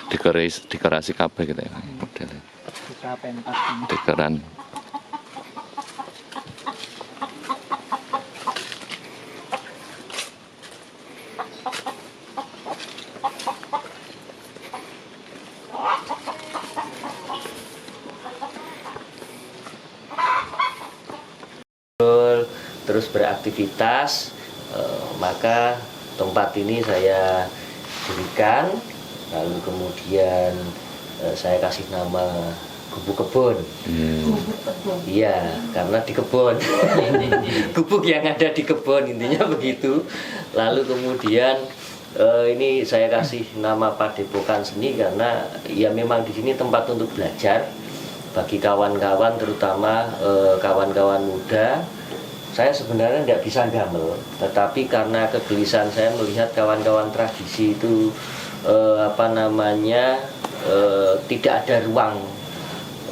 Dekorasi kabeh gitu ya modelnya. Kita pentas ini. Dekoran. Terus beraktivitas, maka tempat ini saya dirikan, lalu kemudian saya kasih nama Gubuk Kebon. Iya, karena di kebun. Gubuk yang ada di kebun, intinya begitu. Lalu kemudian ini saya kasih nama Padepokan Seni karena ya memang di sini tempat untuk belajar bagi kawan-kawan, terutama kawan-kawan muda. Saya sebenarnya tidak bisa gamel, tetapi karena kegelisahan saya melihat kawan-kawan tradisi itu tidak ada ruang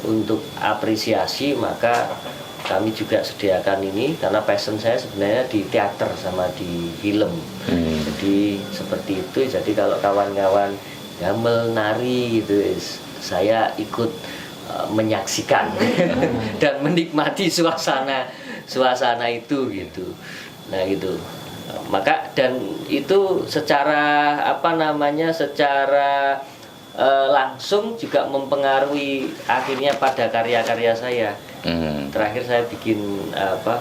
untuk apresiasi, maka kami juga sediakan ini karena passion saya sebenarnya di teater sama di film. Jadi seperti itu. Jadi kalau kawan-kawan gamel, nari gitu, saya ikut menyaksikan dan menikmati suasana itu gitu. Nah gitu. Maka dan itu secara secara langsung juga mempengaruhi akhirnya pada karya-karya saya. Terakhir saya bikin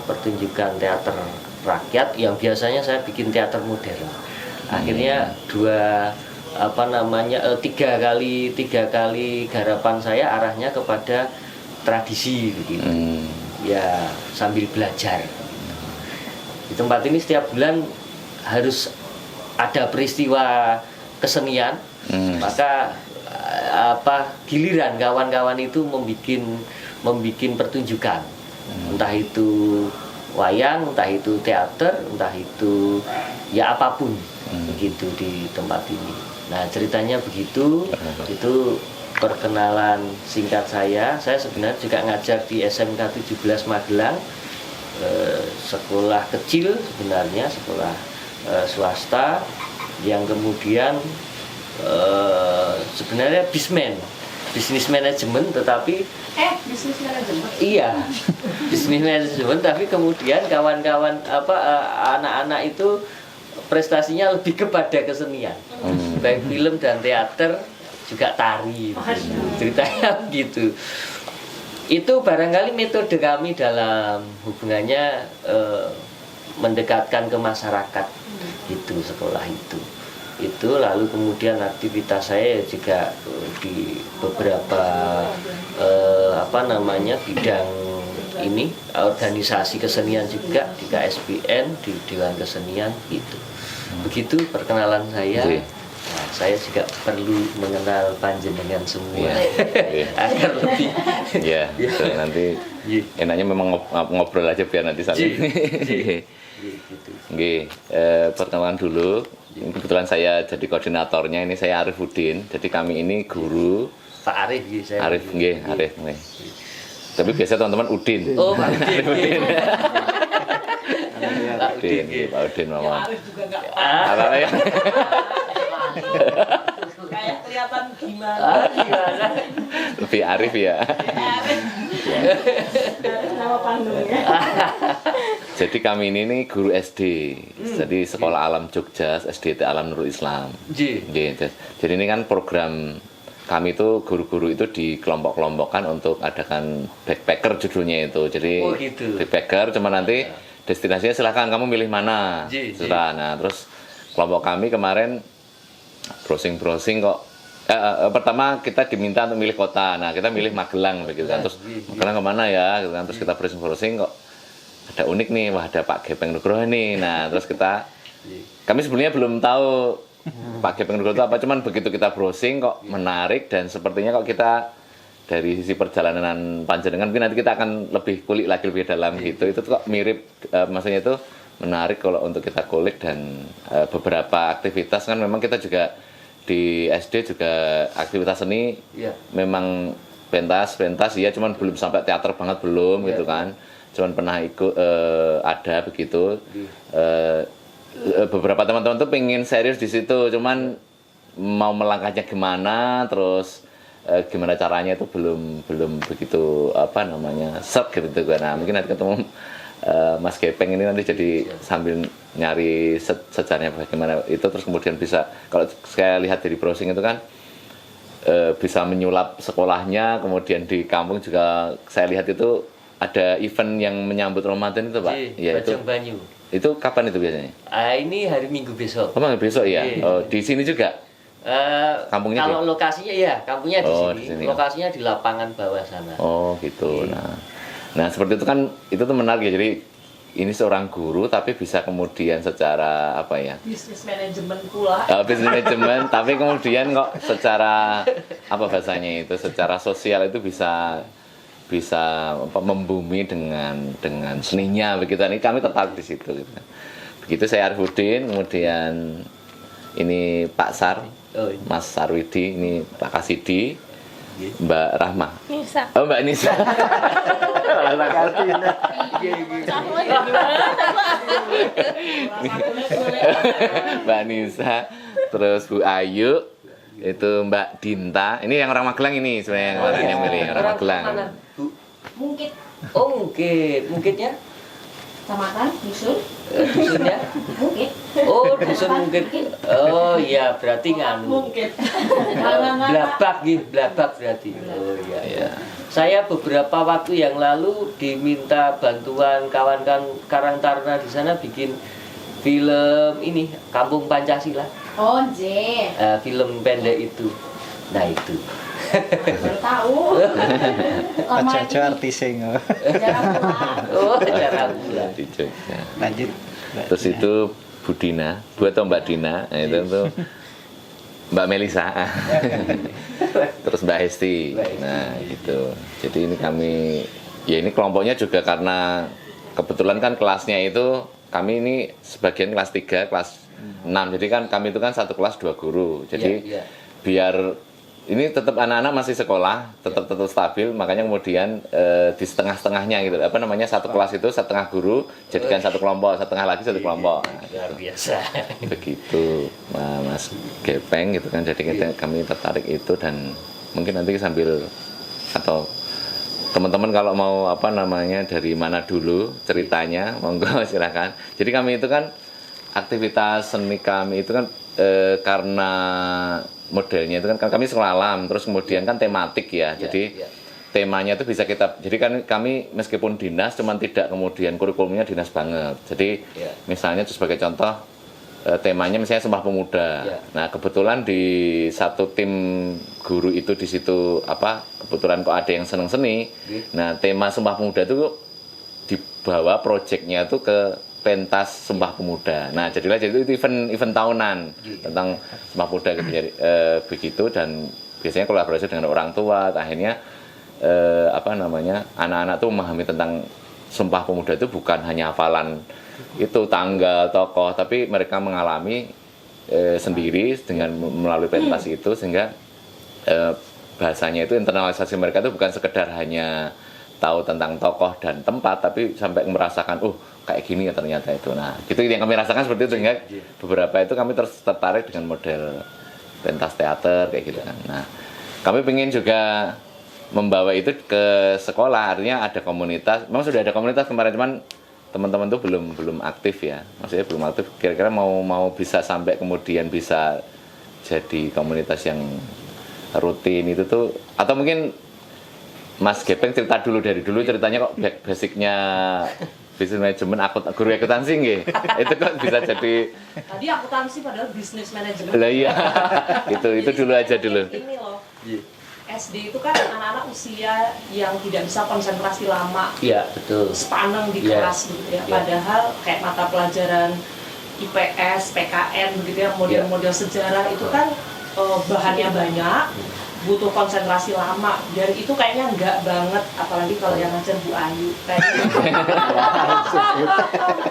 pertunjukan teater rakyat yang biasanya saya bikin teater modern. Akhirnya tiga kali garapan saya arahnya kepada tradisi begitu. Ya sambil belajar. Di tempat ini setiap bulan harus ada peristiwa kesenian, maka giliran kawan-kawan itu membikin pertunjukan, entah itu wayang, entah itu teater, entah itu ya apapun begitu di tempat ini. Nah ceritanya begitu, itu perkenalan singkat saya sebenarnya juga ngajar di SMK 17 Magelang, sekolah kecil sebenarnya, sekolah swasta yang kemudian sebenarnya bisnis manajemen, tetapi bisnis manajemen. Iya, bisnis manajemen, tapi kemudian kawan-kawan anak-anak itu prestasinya lebih kepada kesenian, baik film dan teater, juga tari, ceritanya begitu. Itu barangkali metode kami dalam hubungannya mendekatkan ke masyarakat, gitu sekolah itu. Lalu kemudian aktivitas saya juga di beberapa bidang ini, organisasi kesenian juga di KSBN, di Dewan Kesenian gitu. Begitu perkenalan saya. Nah, saya juga perlu mengenal panjenengan semua agar lebih nanti enaknya memang ngobrol aja biar nanti saling. Perkenalan dulu. Kebetulan saya jadi koordinatornya, ini saya Arifuddin. Jadi kami ini guru. Pak Arif saya. Arif. Tapi biasa teman-teman Udin. Oh, Pak Udin. Pak Udin, Mama. Arif juga enggak kayak kelihatan gimana. Lebih Arif ya. Nama panggungnya. Jadi kami ini nih guru SD, jadi Sekolah Alam Jogja, SDT Alam Nurul Islam. Jadi ini kan program kami itu guru-guru itu dikelompok-kelompokkan untuk adakan backpacker judulnya itu. Jadi backpacker cuma nanti destinasinya silahkan kamu milih mana. Nah terus kelompok kami kemarin browsing kok. Pertama kita diminta untuk milih kota. Nah kita milih Magelang begitu kan. Terus Magelang kemana ya? Gitu kan. Terus kita browsing kok ada unik nih, wah ada Pak Gepeng Nugroho nih. Nah terus kami sebenarnya belum tahu Pak Gepeng Nugroho itu apa, cuman begitu kita browsing kok menarik, dan sepertinya kok kita dari sisi perjalanan panjenengan mungkin nanti kita akan lebih kulik lagi lebih dalam gitu. Itu kok mirip, maksudnya itu menarik kalau untuk kita kulik. Dan beberapa aktivitas kan memang kita juga di SD juga aktivitas seni memang pentas ya, cuman belum sampai teater banget belum gitu kan. Cuman pernah ikut ada begitu. Beberapa teman-teman tuh pengen serius di situ, cuman mau melangkahnya gimana, terus gimana caranya itu belum begitu set gitu kan. Nah, mungkin nanti ketemu Mas Gepeng ini nanti jadi sambil nyari sejarahnya bagaimana itu, terus kemudian bisa, kalau saya lihat dari browsing itu kan bisa menyulap sekolahnya, kemudian di kampung juga saya lihat itu ada event yang menyambut Ramadan itu Pak. Ya, itu Banyu. Itu kapan itu biasanya? Ini hari Minggu besok. Oh, besok ya? Oh, di sini juga? Kampungnya kalau kampungnya di sini. Lokasinya di lapangan bawah sana. Oh gitu. Nah seperti itu kan, itu tuh menarik ya. Jadi ini seorang guru tapi bisa kemudian secara bisnis manajemen pula. Bisnis manajemen tapi kemudian kok secara bahasanya itu, secara sosial itu bisa membumi dengan seninya begitu. Ini kami tertarik di situ gitu. Begitu saya Arifudin, kemudian ini Pak Sar, Mas Sarwidi, ini Pak Kasidi, Mbak Rahma. Nisa. Oh, Mbak Nisa. Mbak Nisa, terus Bu Ayu, itu Mbak Dinta. Ini yang orang Magelang ini sebenarnya yang kemarin yang milih orang Magelang. Mungkin. Oh, mungkinnya. Kecamatan, dusun. Dusunnya? Mungkin. Oh, dusun mungkin. Oh iya, berarti Mungkin. Blabak berarti. Oh iya. Saya beberapa waktu yang lalu diminta bantuan kawan-kawan Karang Taruna di sana bikin film ini Kampung Pancasila. Oh, film pendek itu. Nah itu. Baru tahu. Aja artising. Jarang pula. Di Jogja. Lanjut. Terus itu Bu Dina, Bu atau Mbak Dina, itu tuh Mbak Melisa. Terus Mbak Hesti. Nah, gitu. Jadi ini ini kelompoknya juga karena kebetulan kan kelasnya itu kami ini sebagian kelas 3, kelas 6. Jadi kan kami itu kan satu kelas 2 guru. Jadi biar ini tetap anak-anak masih sekolah, tetap stabil, makanya kemudian di setengah-setengahnya gitu. Satu kelas itu setengah guru, jadikan satu kelompok, setengah lagi satu kelompok. Luar biasa. Begitu, Mas Gepeng gitu kan. Jadi kami tertarik itu, dan mungkin nanti sambil atau teman-teman kalau mau dari mana dulu ceritanya, monggo silakan. Jadi kami itu kan aktivitas seni kami itu kan karena modelnya itu kan kami sekolah alam, terus kemudian kan tematik ya. Jadi temanya itu bisa jadi kan kami meskipun dinas, cuman tidak kemudian kurikulumnya dinas banget. Jadi misalnya sebagai contoh temanya misalnya Sumpah Pemuda. Nah kebetulan di satu tim guru itu di situ kebetulan kok ada yang seneng seni. Nah tema Sumpah Pemuda itu dibawa proyeknya itu ke pentas Sumpah Pemuda. Nah, jadi itu event tahunan tentang Sumpah Pemuda begitu, dan biasanya kolaborasi dengan orang tua. Akhirnya anak-anak tuh memahami tentang Sumpah Pemuda itu bukan hanya hafalan itu tanggal tokoh, tapi mereka mengalami sendiri dengan melalui pentas itu, sehingga bahasanya itu internalisasi mereka itu bukan sekedar hanya tahu tentang tokoh dan tempat, tapi sampai merasakan kayak gini ya ternyata itu. Nah, gitu yang kami rasakan seperti itu, sehingga beberapa itu kami tertarik dengan model pentas teater kayak gitu kan. Nah, kami ingin juga membawa itu ke sekolah, artinya ada komunitas. Memang sudah ada komunitas kemarin, cuman teman-teman tuh belum aktif ya. Maksudnya belum aktif. Kira-kira mau bisa sampai kemudian bisa jadi komunitas yang rutin itu tuh, atau mungkin Mas Gepeng cerita dulu dari dulu ceritanya kok basicnya bisnis manajemen, guru akuntansi nggih. Itu kok bisa jadi Tadi akuntansi padahal bisnis manajemen. Lah iya. itu dulu aja dulu. Ini loh. SD itu kan anak-anak usia yang tidak bisa konsentrasi lama. Iya, betul. Sepaneng di kelas gitu ya. Padahal kayak mata pelajaran IPS, PKN begitu ya, model-model sejarah itu kan bahannya banyak, butuh konsentrasi lama, dan itu kayaknya enggak banget, apalagi kalau yang ngajar Bu Ayu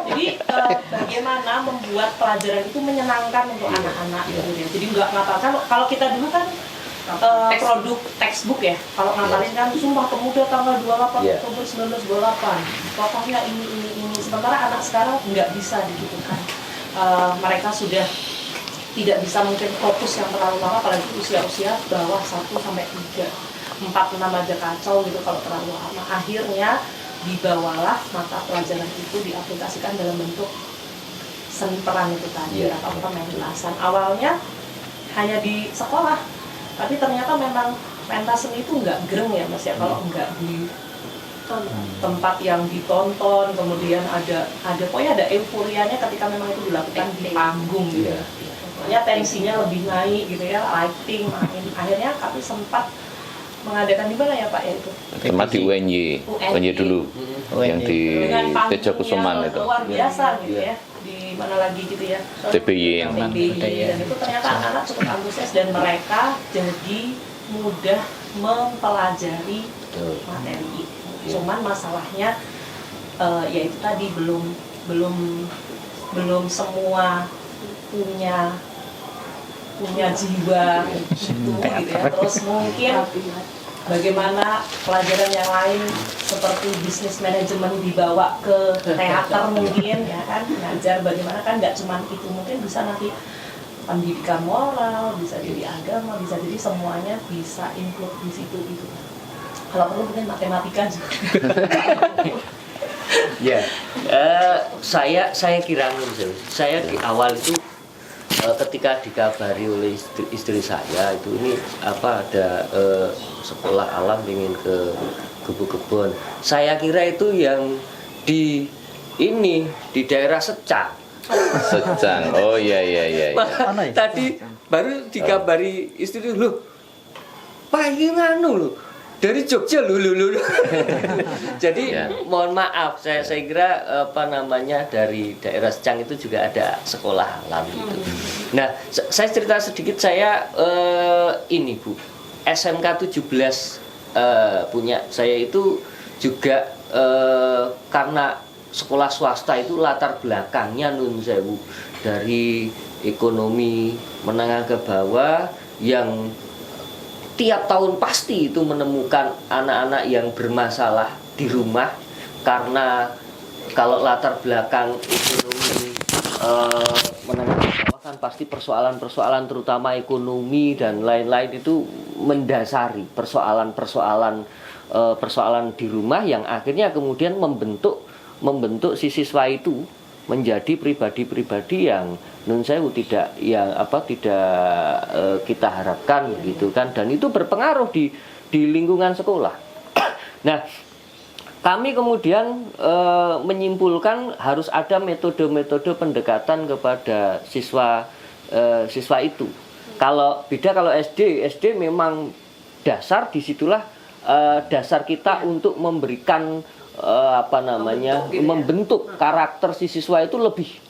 jadi bagaimana membuat pelajaran itu menyenangkan untuk anak-anak gitu ya. Jadi enggak ngapalkan, kalau kita dulu kan produk textbook ya, kalau ngapalin kan Sumpah Pemuda tanggal 28 Oktober 1928, pokoknya ini, sementara anak sekarang nggak bisa gitu kan. Mereka sudah tidak bisa mungkin fokus yang terlalu lama, apalagi usia-usia bawah 1-3, 4-6 aja kacau gitu kalau terlalu lama. Akhirnya dibawalah mata pelajaran itu diaplikasikan dalam bentuk seni peran itu tadi atau pementasan. Awalnya hanya di sekolah, tapi ternyata memang pentas seni itu nggak gereng ya Mas ya, kalau nggak di tempat yang ditonton, kemudian ada pokoknya ada euforianya ketika memang itu dilakukan di panggung gitu. Pokoknya tensinya lebih naik gitu ya, lighting, main. Akhirnya kami sempat mengadakan di mana ya Pak ya itu? Tempat di UNY dulu, yang di Tejo Kusuman itu. Luar biasa gitu ya. Di mana lagi gitu ya? TBY. Dan itu ternyata anak-anak cukup antusias dan mereka jadi mudah mempelajari materi itu. Cuman masalahnya yaitu tadi belum semua punya jiwa itu gitu ya. Terus mungkin bagaimana pelajaran yang lain seperti bisnis manajemen dibawa ke teater mungkin ya kan, ngajar bagaimana kan nggak cuma itu, mungkin bisa nanti pendidikan moral, bisa jadi agama, bisa jadi semuanya bisa include di situ gitu. Kalau perlu mungkin matematika juga. Ya, saya kira saya di awal itu ketika dikabari oleh istri saya itu ini ada sekolah alam ingin ke kebun. Saya kira itu yang di daerah Secang. Secang, oh iya. Tadi baru dikabari istri loh, Pak ini nganu loh. Dari Jogja lu. Jadi mohon maaf, saya kira dari daerah Secang itu juga ada sekolah alam itu. Nah, saya cerita sedikit, saya ini Bu, SMK 17 punya saya itu juga karena sekolah swasta itu latar belakangnya nun sewu dari ekonomi menengah ke bawah yang tiap tahun pasti itu menemukan anak-anak yang bermasalah di rumah, karena kalau latar belakang ekonomi menengah ke bawah kan pasti persoalan-persoalan terutama ekonomi dan lain-lain itu mendasari persoalan di rumah yang akhirnya kemudian membentuk si siswa itu menjadi pribadi-pribadi yang nun sewu tidak kita harapkan gitu kan, dan itu berpengaruh di lingkungan sekolah. Nah, kami kemudian menyimpulkan harus ada metode-metode pendekatan kepada siswa itu. Kalau SD memang dasar, disitulah dasar kita untuk memberikan membentuk karakter si siswa itu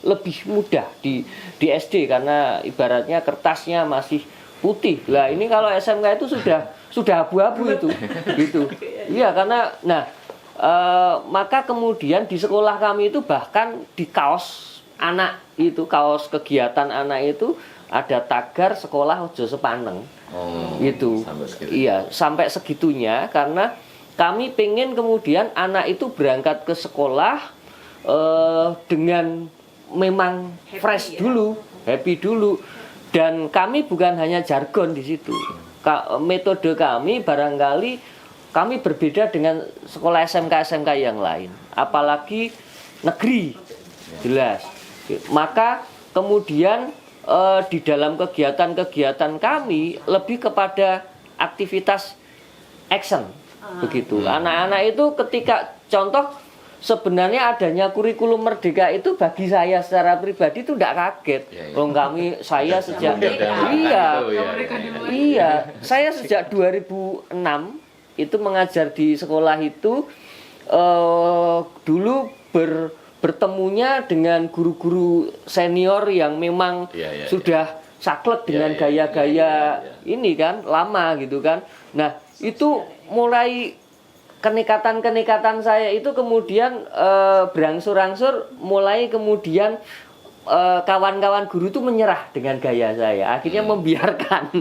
lebih mudah di SD, karena ibaratnya kertasnya masih putih. Lah ini kalau SMK itu sudah abu-abu itu gitu. Iya, karena maka kemudian di sekolah kami itu bahkan di kaos anak itu, kaos kegiatan anak itu ada tagar sekolah ojo sepaneng. Gitu. Sampai segitunya, karena kami pengen kemudian anak itu berangkat ke sekolah dengan memang fresh dulu, happy dulu, dan kami bukan hanya jargon di situ. Metode kami barangkali kami berbeda dengan sekolah SMK yang lain, apalagi negeri, jelas. Maka kemudian di dalam kegiatan kami lebih kepada aktivitas action. Begitu. Anak-anak itu ketika contoh sebenarnya adanya kurikulum merdeka itu bagi saya secara pribadi itu tidak kaget. Saya sejak saya sejak 2006 itu mengajar di sekolah itu dulu bertemunya dengan guru-guru senior yang memang sudah saklek dengan gaya-gaya ini kan lama gitu kan. Nah, itu mulai kenikatan saya itu kemudian berangsur-angsur mulai kemudian kawan-kawan guru itu menyerah dengan gaya saya, akhirnya membiarkan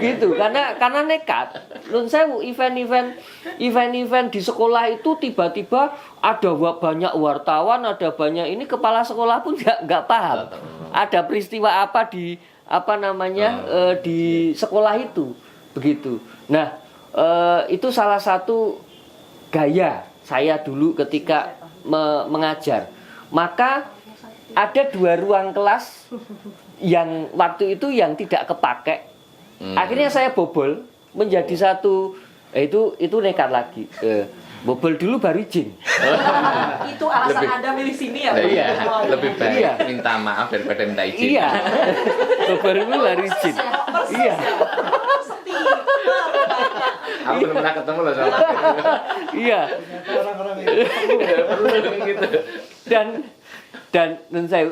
gitu, karena nekat. Nun sewu event di sekolah itu tiba-tiba ada banyak wartawan, ada banyak ini, kepala sekolah pun nggak paham ada peristiwa apa di di sekolah itu, begitu. Nah, itu salah satu gaya saya dulu ketika mengajar. Maka ada 2 ruang kelas yang waktu itu yang tidak kepake. Akhirnya saya bobol menjadi satu. Itu nekat lagi. Bobol dulu baru izin. Itu alasan Anda milih sini ya? Iya, lebih baik Iya. minta maaf daripada minta izin. Iya. Bobol dulu baru izin. Iya. Aku belum pernah ketemu loh sama Iya. Orang-orang itu gitu. Dan saya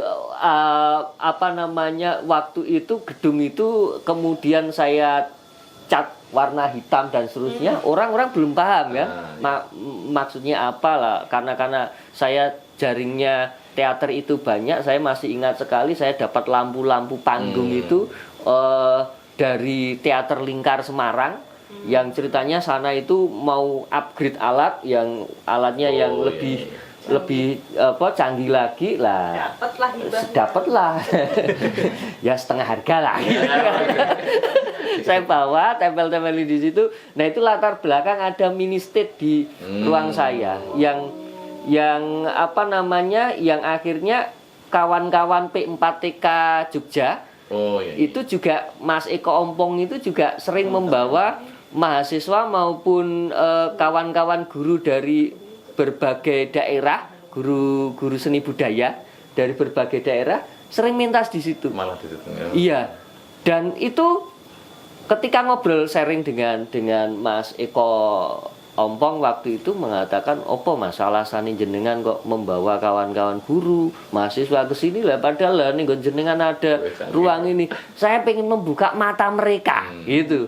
waktu itu gedung itu kemudian saya cat warna hitam dan seterusnya. Orang-orang belum paham ya. Maksudnya apa lah, karena saya jaringnya teater itu banyak. Saya masih ingat sekali saya dapat lampu-lampu panggung itu dari Teater Lingkar Semarang, yang ceritanya sana itu mau upgrade alatnya yang lebih canggih lagi lah. Dapatlah ya setengah harga lah. Saya bawa tempel-tempel di situ. Nah, itu latar belakang ada mini stage di ruang saya yang yang akhirnya kawan-kawan P4TK Jogja itu juga Mas Eko Ompong itu juga sering membawa mahasiswa maupun kawan-kawan guru dari berbagai daerah, guru seni budaya dari berbagai daerah sering mintas di situ. Malah di situ. Ya. Iya. Dan itu ketika ngobrol sharing dengan Mas Eko Ompong waktu itu mengatakan, "Opo masalah sani jenengan kok membawa kawan-kawan guru, mahasiswa ke sini lah, padahal lah nih jenengan ada ruang ini. Saya pengen membuka mata mereka." Gitu.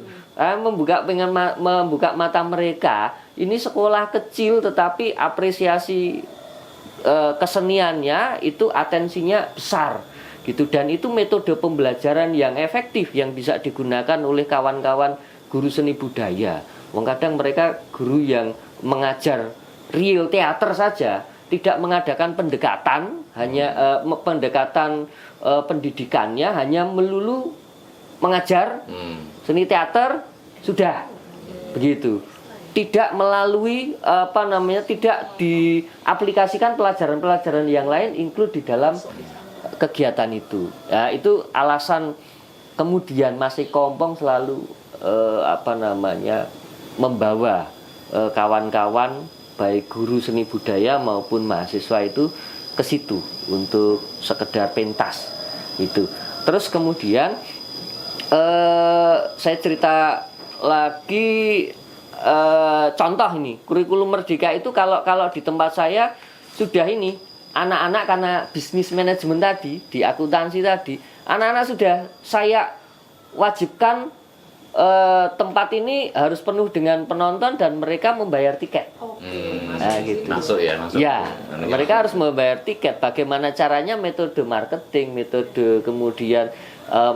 Pengen membuka mata mereka. Ini sekolah kecil tetapi apresiasi keseniannya itu atensinya besar gitu, dan itu metode pembelajaran yang efektif yang bisa digunakan oleh kawan-kawan guru seni budaya. Kadang mereka guru yang mengajar real teater saja, tidak mengadakan pendekatan, hanya pendekatan pendidikannya hanya melulu mengajar seni teater sudah begitu. Tidak melalui tidak diaplikasikan pelajaran-pelajaran yang lain include di dalam kegiatan itu. Ya, itu alasan kemudian Mas Eko Ompong selalu membawa kawan-kawan baik guru seni budaya maupun mahasiswa itu ke situ untuk sekedar pentas itu. Terus kemudian saya cerita lagi contoh ini kurikulum Merdeka itu kalau di tempat saya sudah ini anak-anak karena bisnis manajemen tadi di akuntansi tadi, anak-anak sudah saya wajibkan tempat ini harus penuh dengan penonton dan mereka membayar tiket. Nah, gitu. Masuk. Ya, mereka harus membayar tiket. Bagaimana caranya, metode marketing, metode kemudian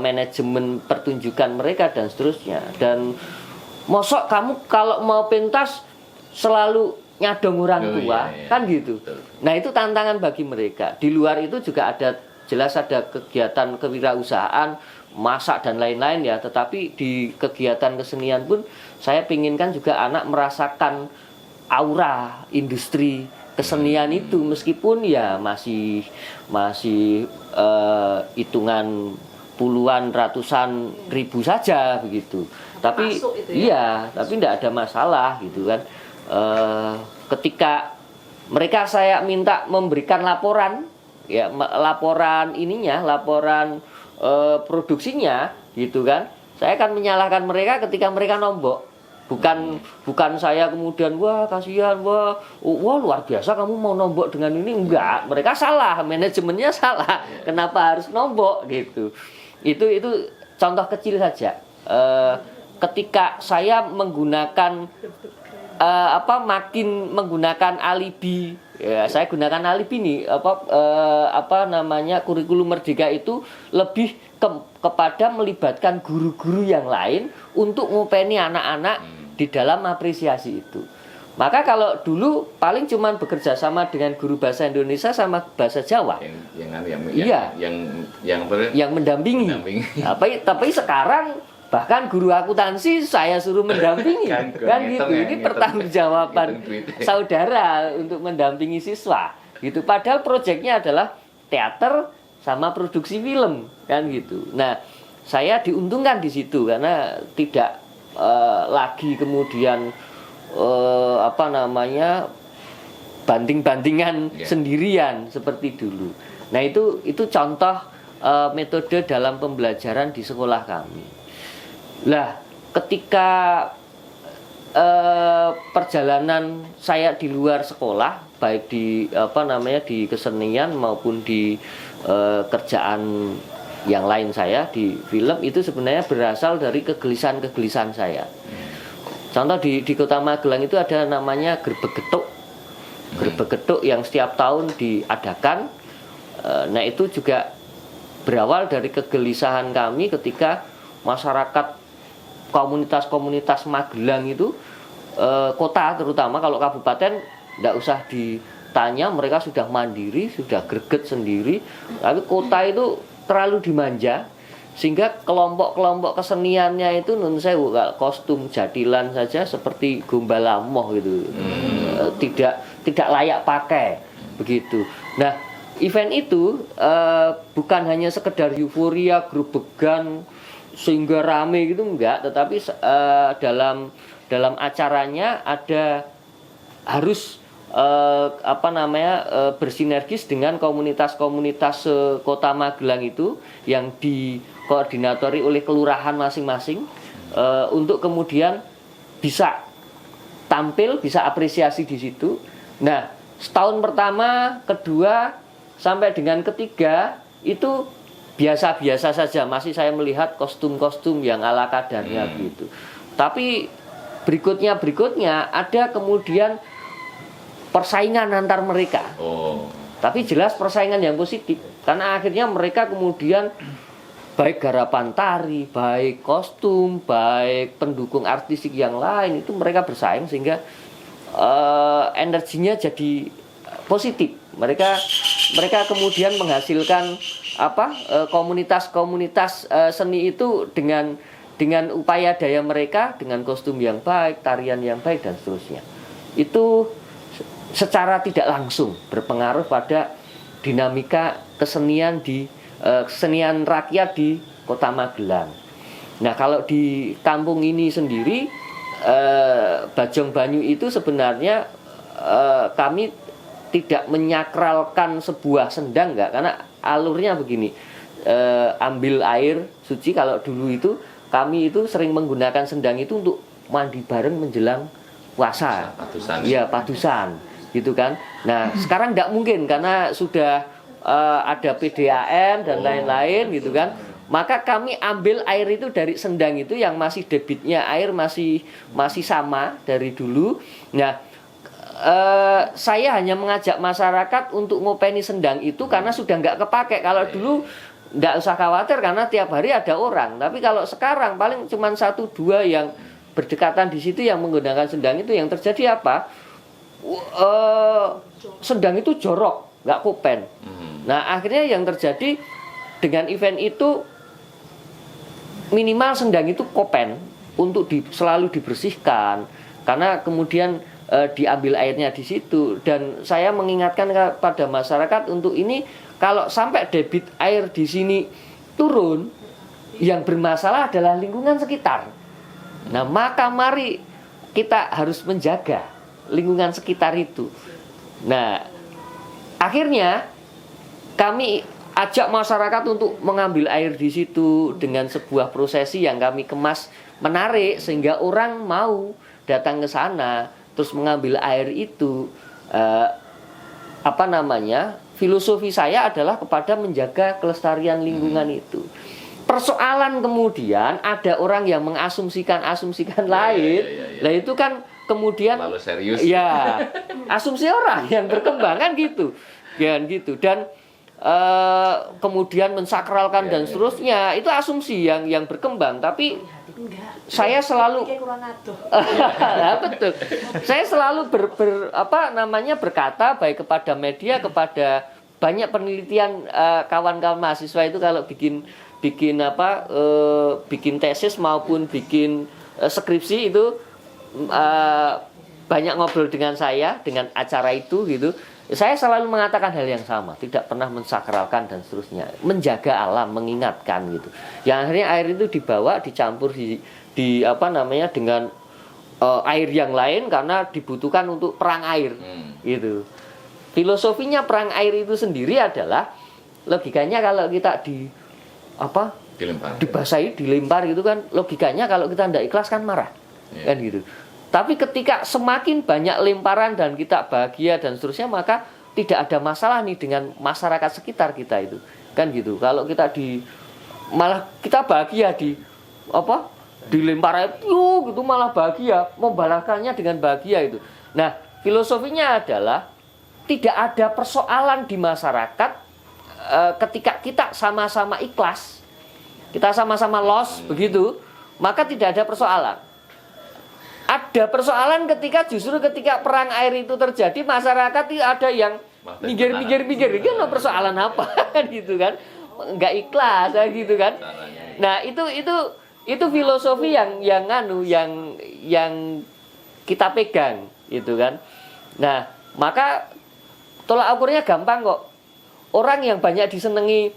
manajemen pertunjukan mereka dan seterusnya. Dan mosok kamu kalau mau pentas selalu nyadong orang tua, kan gitu. Betul. Nah, itu tantangan bagi mereka. Di luar itu juga jelas ada kegiatan kewirausahaan, masak dan lain-lain ya. Tetapi di kegiatan kesenian pun saya pinginkan juga anak merasakan aura industri kesenian itu, meskipun ya masih hitungan puluhan ratusan ribu saja begitu. Tapi iya, tapi tidak ada masalah gitu kan. Ketika mereka saya minta memberikan laporan ya, laporan produksinya gitu kan, saya akan menyalahkan mereka ketika mereka nombok. Bukan saya kemudian wah kasihan, wah luar biasa kamu mau nombok dengan ini. Enggak, mereka salah, manajemennya salah, kenapa harus nombok gitu. Itu contoh kecil saja. Ketika saya menggunakan makin menggunakan alibi ya, saya gunakan alibi nih kurikulum Merdeka itu lebih kepada melibatkan guru-guru yang lain untuk ngopeni anak-anak di dalam apresiasi itu. Maka kalau dulu paling cuman bekerja sama dengan guru bahasa Indonesia sama bahasa Jawa. Yang mendampingi. Tapi sekarang bahkan guru akuntansi saya suruh mendampingi. Kan gitu. Ini pertanggungjawaban saudara untuk mendampingi siswa. Gitu. Padahal proyeknya adalah teater sama produksi film, kan gitu. Nah, saya diuntungkan di situ karena tidak lagi kemudian banting-bantingan sendirian seperti dulu. Nah itu contoh metode dalam pembelajaran di sekolah kami. Lah ketika perjalanan saya di luar sekolah, baik di di kesenian maupun di kerjaan yang lain saya di film, itu sebenarnya berasal dari kegelisahan saya. Contoh di Kota Magelang itu ada namanya Gerbek Getuk. Gerbek Getuk yang setiap tahun diadakan. Nah itu juga berawal dari kegelisahan kami ketika masyarakat komunitas-komunitas Magelang itu, kota terutama, kalau kabupaten tidak usah ditanya, mereka sudah mandiri, sudah greget sendiri. Tapi kota itu terlalu dimanja, sehingga kelompok-kelompok keseniannya itu nun sewu, kostum jadilan saja seperti Gombalamoh gitu, tidak layak pakai begitu. Nah event itu bukan hanya sekedar euforia grebegan sehingga rame gitu, enggak, tetapi dalam acaranya ada harus bersinergis dengan komunitas-komunitas Kota Magelang itu yang dikoordinatori oleh kelurahan masing-masing, untuk kemudian bisa tampil, bisa apresiasi di situ. Nah, setahun pertama, kedua, sampai dengan ketiga itu biasa-biasa saja, masih saya melihat kostum-kostum yang ala kadarnya gitu. Tapi berikutnya ada kemudian persaingan antar mereka. Tapi jelas persaingan yang positif, karena akhirnya mereka kemudian baik garapan tari, baik kostum, baik pendukung artistik yang lain, itu mereka bersaing sehingga energinya jadi positif. Mereka kemudian menghasilkan komunitas-komunitas seni itu dengan upaya daya mereka, dengan kostum yang baik, tarian yang baik, dan seterusnya. Itu secara tidak langsung berpengaruh pada dinamika kesenian kesenian rakyat di Kota Magelang. Nah, kalau di kampung ini sendiri, Bajong Banyu itu sebenarnya kami tidak menyakralkan sebuah sendang, enggak, karena alurnya begini. Ambil air suci, kalau dulu itu kami itu sering menggunakan sendang itu untuk mandi bareng menjelang puasa. Iya, padusan gitu kan. Nah, sekarang tidak mungkin karena sudah ada PDAM dan lain-lain gitu kan. Maka kami ambil air itu dari sendang itu yang masih debitnya air masih sama dari dulu. Nah, saya hanya mengajak masyarakat untuk ngopeni sendang itu karena sudah nggak kepake. Kalau dulu nggak usah khawatir karena tiap hari ada orang. Tapi kalau sekarang paling cuma 1-2 yang berdekatan di situ yang menggunakan sendang itu, yang terjadi apa? Sendang itu jorok, nggak kopen. Nah, akhirnya yang terjadi dengan event itu, minimal sendang itu kopen untuk selalu dibersihkan, karena kemudian diambil airnya di situ. Dan saya mengingatkan kepada masyarakat untuk ini, kalau sampai debit air di sini turun, yang bermasalah adalah lingkungan sekitar. Nah, maka mari kita harus menjaga lingkungan sekitar itu. Nah, akhirnya kami ajak masyarakat untuk mengambil air di situ dengan sebuah prosesi yang kami kemas menarik sehingga orang mau datang ke sana terus mengambil air itu. Filosofi saya adalah kepada menjaga kelestarian lingkungan itu. Persoalan kemudian ada orang yang mengasumsikan lain. Lah itu kan kemudian lalu serius. Ya, asumsi orang yang berkembang kan gitu. Dan kemudian mensakralkan dan seterusnya, itu asumsi yang berkembang. Tapi saya selalu nah, betul. Saya selalu berkata baik kepada media, kepada banyak penelitian kawan-kawan mahasiswa itu kalau bikin tesis maupun bikin skripsi itu banyak ngobrol dengan saya dengan acara itu gitu. Saya selalu mengatakan hal yang sama, tidak pernah mensakralkan dan seterusnya, menjaga alam, mengingatkan gitu. Yang akhirnya air itu dibawa, dicampur dengan air yang lain karena dibutuhkan untuk perang air gitu. Filosofinya perang air itu sendiri adalah logikanya kalau kita dibasahi, dilempar gitu kan, logikanya kalau kita tidak ikhlas kan marah, kan gitu. Tapi ketika semakin banyak lemparan dan kita bahagia dan seterusnya, maka tidak ada masalah nih dengan masyarakat sekitar kita itu, kan gitu. Kalau kita malah kita bahagia dilempar itu gitu, malah bahagia, membalaskannya dengan bahagia itu. Nah, filosofinya adalah tidak ada persoalan di masyarakat ketika kita sama-sama ikhlas, kita sama-sama loss begitu, maka tidak ada persoalan. Ada persoalan justru ketika perang air itu terjadi, masyarakat ada yang minggir, kan persoalan apa kan gitu kan, nggak ikhlas gitu kan. Nah itu filosofi yang kita pegang itu kan. Nah maka tolak ukurnya gampang kok. Orang yang banyak disenangi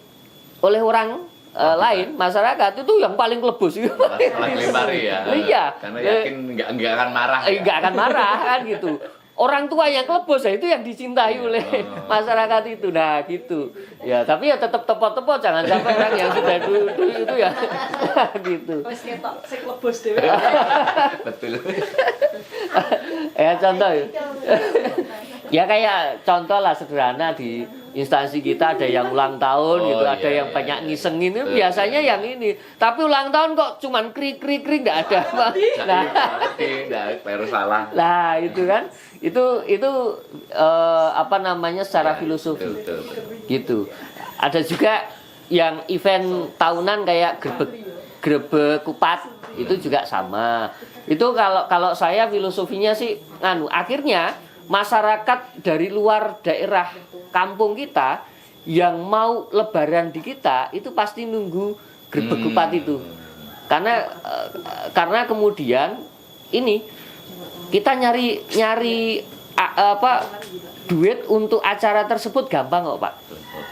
oleh orang lain, masyarakat itu yang paling lebus itu. Lempari ya. Iya. Karena yakin nggak akan marah. Nggak akan marah kan gitu. Orang tua yang lebus itu yang dicintai oleh masyarakat itu. Nah gitu. Ya tapi ya tetap tepot-tepot, jangan sampai orang yang sudah dulu itu ya gitu. Wes ketok sing lebus dhewe. Betul. Ya contoh ya. Ya kayak contoh lah sederhana di instansi kita ada yang ulang tahun gitu, ada yang banyak ngisengin itu biasanya yang ini. Tapi ulang tahun kok cuman krik enggak ada apa. Nah, harus salah. Lah itu kan. Itu secara filosofi. Betul. Gitu. Ada juga yang event tahunan kayak grebek kupat itu juga sama. Itu kalau saya filosofinya sih akhirnya masyarakat dari luar daerah kampung kita yang mau lebaran di kita itu pasti nunggu grebek kupat itu. Karena kemudian ini kita nyari duit untuk acara tersebut gampang kok Pak.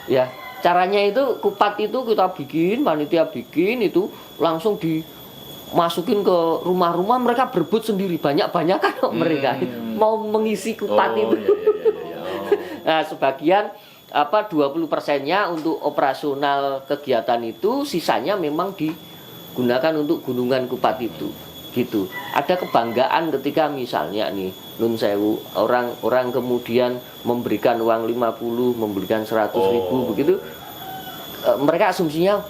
Ya, caranya itu kupat itu kita bikin, panitia bikin itu langsung dimasukin ke rumah-rumah, mereka berebut sendiri, banyak-banyak kan mereka mau mengisi kupat itu. Iya. Nah, sebagian 20%-nya untuk operasional kegiatan itu, sisanya memang digunakan untuk gunungan kupat itu. Gitu. Ada kebanggaan ketika misalnya nih nun sewu orang kemudian memberikan uang 50, memberikan 100.000 begitu, mereka asumsinya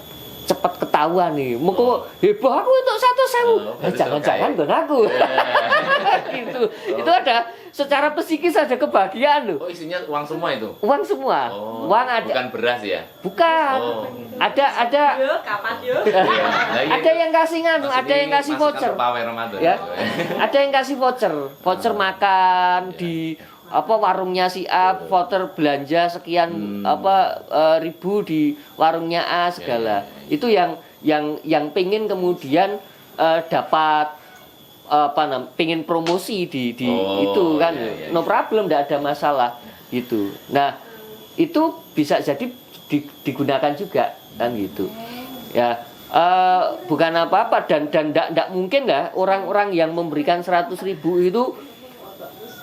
cepat ketahuan nih, mengko heboh aku itu 100.000, jangan-jangan bukan aku. Gitu. Itu ada secara psikis ada kebahagiaan loh. Oh, isinya uang semua itu? Uang semua. Uang ada. Bukan beras ya? Bukan. Ada. Kapan yo? Ada yang kasih ada yang kasih voucher. Ya. Ada yang kasih voucher makan di warungnya si A, voucher belanja sekian ribu di warungnya A segala. Itu yang pengen kemudian dapat pengen promosi di itu kan. Iya. No problem, tidak ada masalah gitu. Nah, itu bisa jadi digunakan juga kan gitu. Ya, bukan apa-apa dan tidak mungkin lah orang-orang yang memberikan 100.000 itu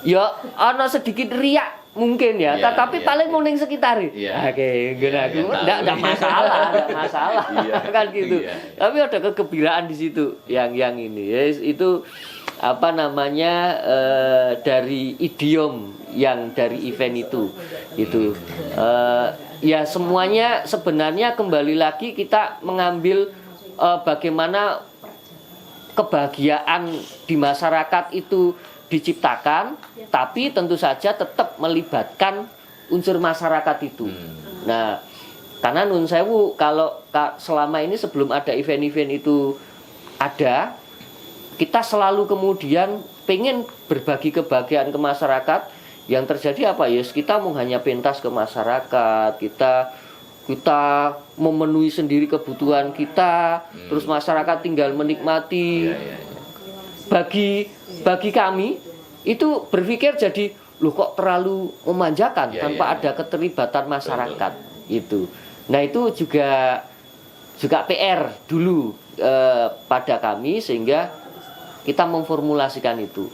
ya ana sedikit riak mungkin ya, tapi paling mau ning sekitar. Oke, enggak masalah kan gitu. Tapi ada kegembiraan di situ yang ini. Itu dari idiom yang dari event itu. Itu ya semuanya sebenarnya kembali lagi kita mengambil bagaimana kebahagiaan di masyarakat itu diciptakan, tapi tentu saja tetap melibatkan unsur masyarakat itu. Nah, karena nun sewu kalau selama ini sebelum ada event-event itu ada, kita selalu kemudian pengen berbagi kebahagiaan ke masyarakat. Yang terjadi apa ya? Kita mau hanya pentas ke masyarakat, kita memenuhi sendiri kebutuhan kita, terus masyarakat tinggal menikmati. Bagi kami itu berpikir jadi loh kok terlalu memanjakan tanpa ada keterlibatan masyarakat itu. Nah itu juga PR dulu pada kami sehingga kita memformulasikan itu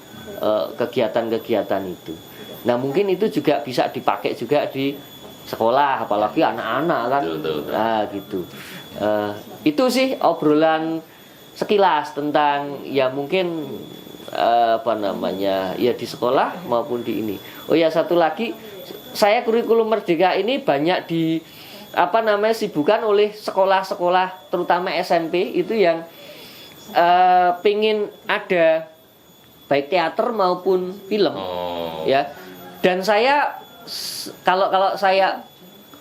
kegiatan-kegiatan itu. Nah mungkin itu juga bisa dipakai juga di sekolah, apalagi anak-anak kan. Nah gitu. Itu sih obrolan sekilas tentang ya mungkin ya di sekolah maupun di ini. Oh ya satu lagi, saya kurikulum Merdeka ini banyak sibukkan oleh sekolah-sekolah terutama SMP itu yang pengen ada baik teater maupun film. Ya. Dan saya kalau saya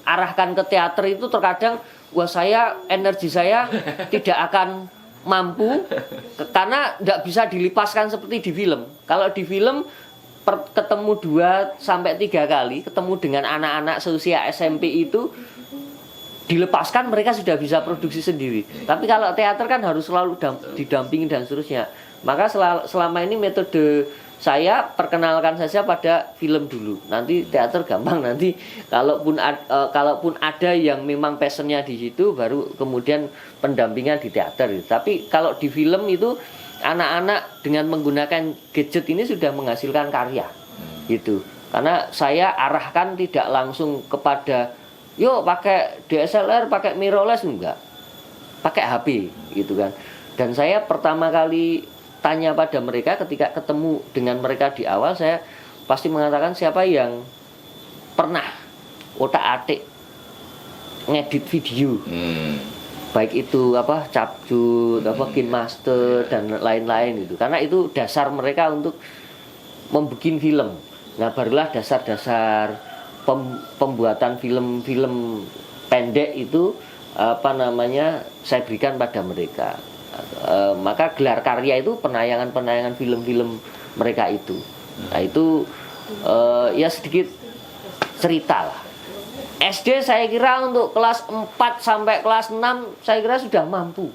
arahkan ke teater itu terkadang energi saya tidak akan mampu karena tidak bisa dilipaskan seperti di film. Kalau di film ketemu 2 sampai 3 kali, ketemu dengan anak-anak seusia SMP itu dilepaskan mereka sudah bisa produksi sendiri. Tapi kalau teater kan harus selalu didampingi dan seterusnya. Maka selama ini metode saya perkenalkan saja pada film dulu. Nanti teater gampang, nanti kalaupun ada yang memang passionnya di situ baru kemudian pendampingan di teater. Tapi kalau di film itu anak-anak dengan menggunakan gadget ini sudah menghasilkan karya. Gitu. Karena saya arahkan tidak langsung kepada yuk pakai DSLR, pakai mirrorless, enggak. Pakai HP gitu kan. Dan saya pertama kali tanya pada mereka ketika ketemu dengan mereka di awal, saya pasti mengatakan siapa yang pernah otak-atik ngedit video, baik itu Capcut, KineMaster dan lain-lain itu, karena itu dasar mereka untuk membuat film. Nah barulah dasar-dasar pembuatan film-film pendek itu saya berikan pada mereka. Maka gelar karya itu penayangan film-film mereka itu. Nah itu ya sedikit cerita lah. SD saya kira untuk kelas 4 sampai kelas 6 saya kira sudah mampu.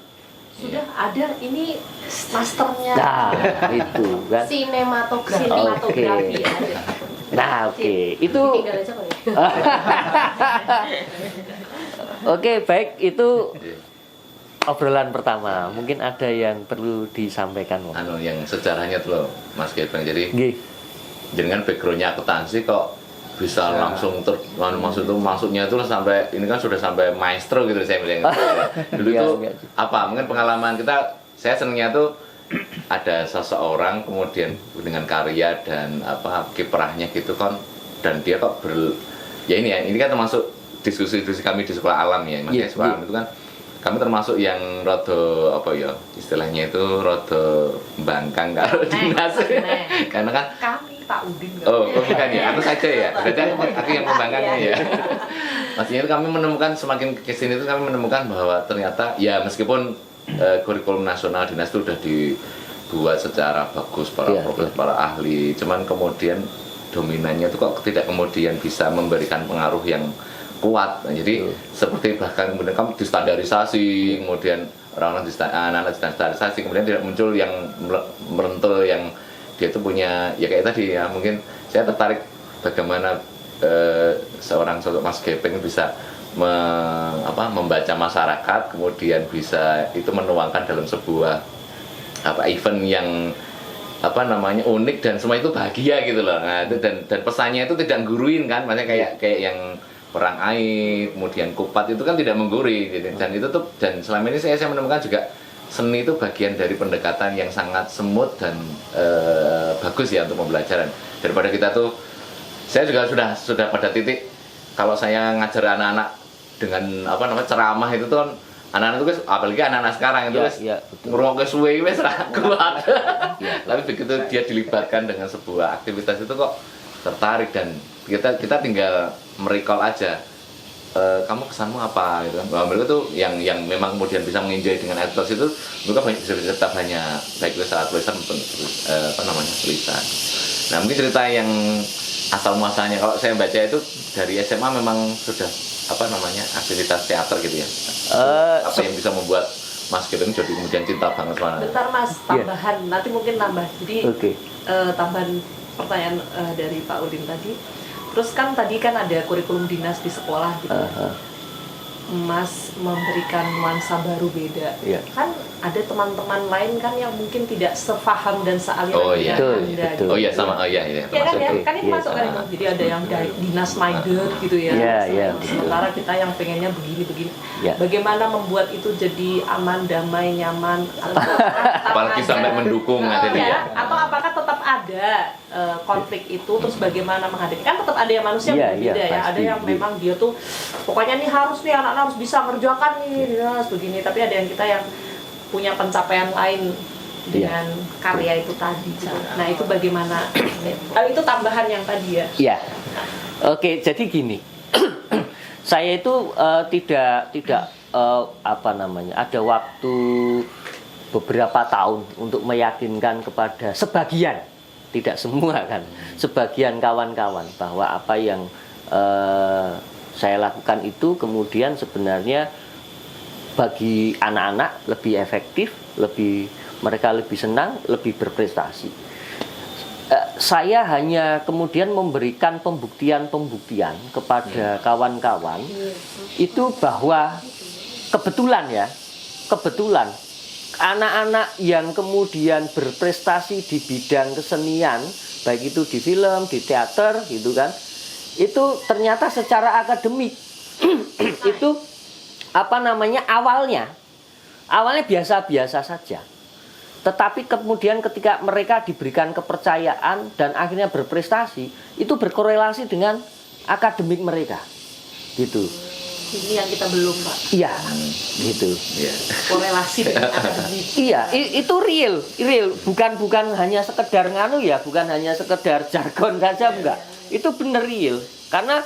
Sudah ada ini masternya. Nah itu kan sinematografi ada. Nah oke. Itu Oke, baik itu obrolan pertama. Mungkin ada yang perlu disampaikan, yang sejarahnya tuh loh, Mas Gepeng. Jadi dengan backgroundnya akuntansi kok bisa langsung maksudnya itu sampai ini kan sudah sampai maestro gitu saya bilang. Dulu itu apa? Mungkin pengalaman saya senangnya tuh ada seseorang kemudian dengan karya dan kiprahnya gitu kan, dan dia kok ini kan termasuk diskusi kami di sekolah alam ya, makanya sekolah alam itu kan kami termasuk yang rodo istilahnya itu rodo bangkang kalau dinas karena kan kami Pak Udin bukan ya, aku saja ya, berarti aku yang membangkangnya ya. Maksudnya itu kami menemukan semakin kesini itu kami menemukan bahwa ternyata ya meskipun kurikulum nasional dinas itu sudah dibuat secara bagus para ahli, cuman kemudian dominannya itu kok tidak kemudian bisa memberikan pengaruh yang kuat. Nah, jadi seperti bahkan kemudian kamu distandarisasi, kemudian anak-anak distandarisasi, kemudian tidak muncul yang merentul yang dia itu punya ya kayak tadi ya. Mungkin saya tertarik bagaimana seorang sosok Mas Gepeng bisa membaca masyarakat, kemudian bisa itu menuangkan dalam sebuah event yang unik dan semua itu bahagia gitu loh. Nah, itu dan pesannya itu tidak guruin kan, maksudnya kayak yang perang air, kemudian kupat itu kan tidak menggurui gitu. Dan itu tuh, dan selama ini saya menemukan juga seni itu bagian dari pendekatan yang sangat semut dan bagus ya untuk pembelajaran. Daripada kita tuh, saya juga sudah pada titik kalau saya ngajar anak-anak dengan ceramah itu tuh anak-anak itu apalagi anak-anak sekarang itu ngerungok suwe wis ra kuat. Tapi begitu dia dilibatkan dengan sebuah aktivitas itu kok tertarik, dan kita tinggal merecall aja kamu kesanmu apa gitu kan. Mereka tuh yang memang kemudian bisa mengenjoy dengan Etos itu mereka bisa cerita banyak baik itu saat tulisan maupun tulisan. Nah mungkin cerita yang asal muasalnya kalau saya baca itu dari SMA memang sudah aktivitas teater gitu ya. Apa yang bisa membuat Mas Kevin jadi kemudian cinta banget sama. Bentar Mas, tambahan nanti mungkin nambah. Jadi tambahan pertanyaan dari Pak Udin tadi. Terus kan tadi kan ada kurikulum dinas di sekolah gitu. Mas memberikan nuansa baru beda. Kan ada teman-teman lain kan yang mungkin tidak sepaham dan sealiran dengan Anda. Gitu. Oh iya sama. Ya kan itu masuk kan itu. Jadi ada yang dinas minded gitu ya. Sementara kita yang pengennya begini-begini. Bagaimana membuat itu jadi aman, damai, nyaman? Apalagi sampai mendukung atau apakah tetap ada konflik itu, terus bagaimana menghadapi? Kan tetap ada yang manusia berbeda ya. Ada yang memang dia tuh pokoknya nih harus nih anak-anak harus bisa ngerjakan nih begini. Tapi ada yang kita yang punya pencapaian lain dengan karya itu tadi. Nah itu bagaimana? Itu tambahan yang tadi ya. Iya. Oke, jadi gini. Saya itu tidak ada waktu beberapa tahun untuk meyakinkan kepada sebagian, tidak semua kan, sebagian kawan-kawan bahwa apa yang saya lakukan itu kemudian sebenarnya bagi anak-anak lebih efektif, mereka lebih senang, lebih berprestasi. Saya hanya kemudian memberikan pembuktian kepada kawan-kawan itu bahwa kebetulan anak-anak yang kemudian berprestasi di bidang kesenian, baik itu di film, di teater gitu kan, itu ternyata secara akademik itu awalnya biasa-biasa saja. Tetapi kemudian ketika mereka diberikan kepercayaan dan akhirnya berprestasi, itu berkorelasi dengan akademik mereka. Gitu. Ini yang kita belum, Pak. Iya, gitu. Korelasi dengan akademik. Iya, itu real. Bukan hanya sekedar bukan hanya sekedar jargon saja, enggak. Itu benar real. Karena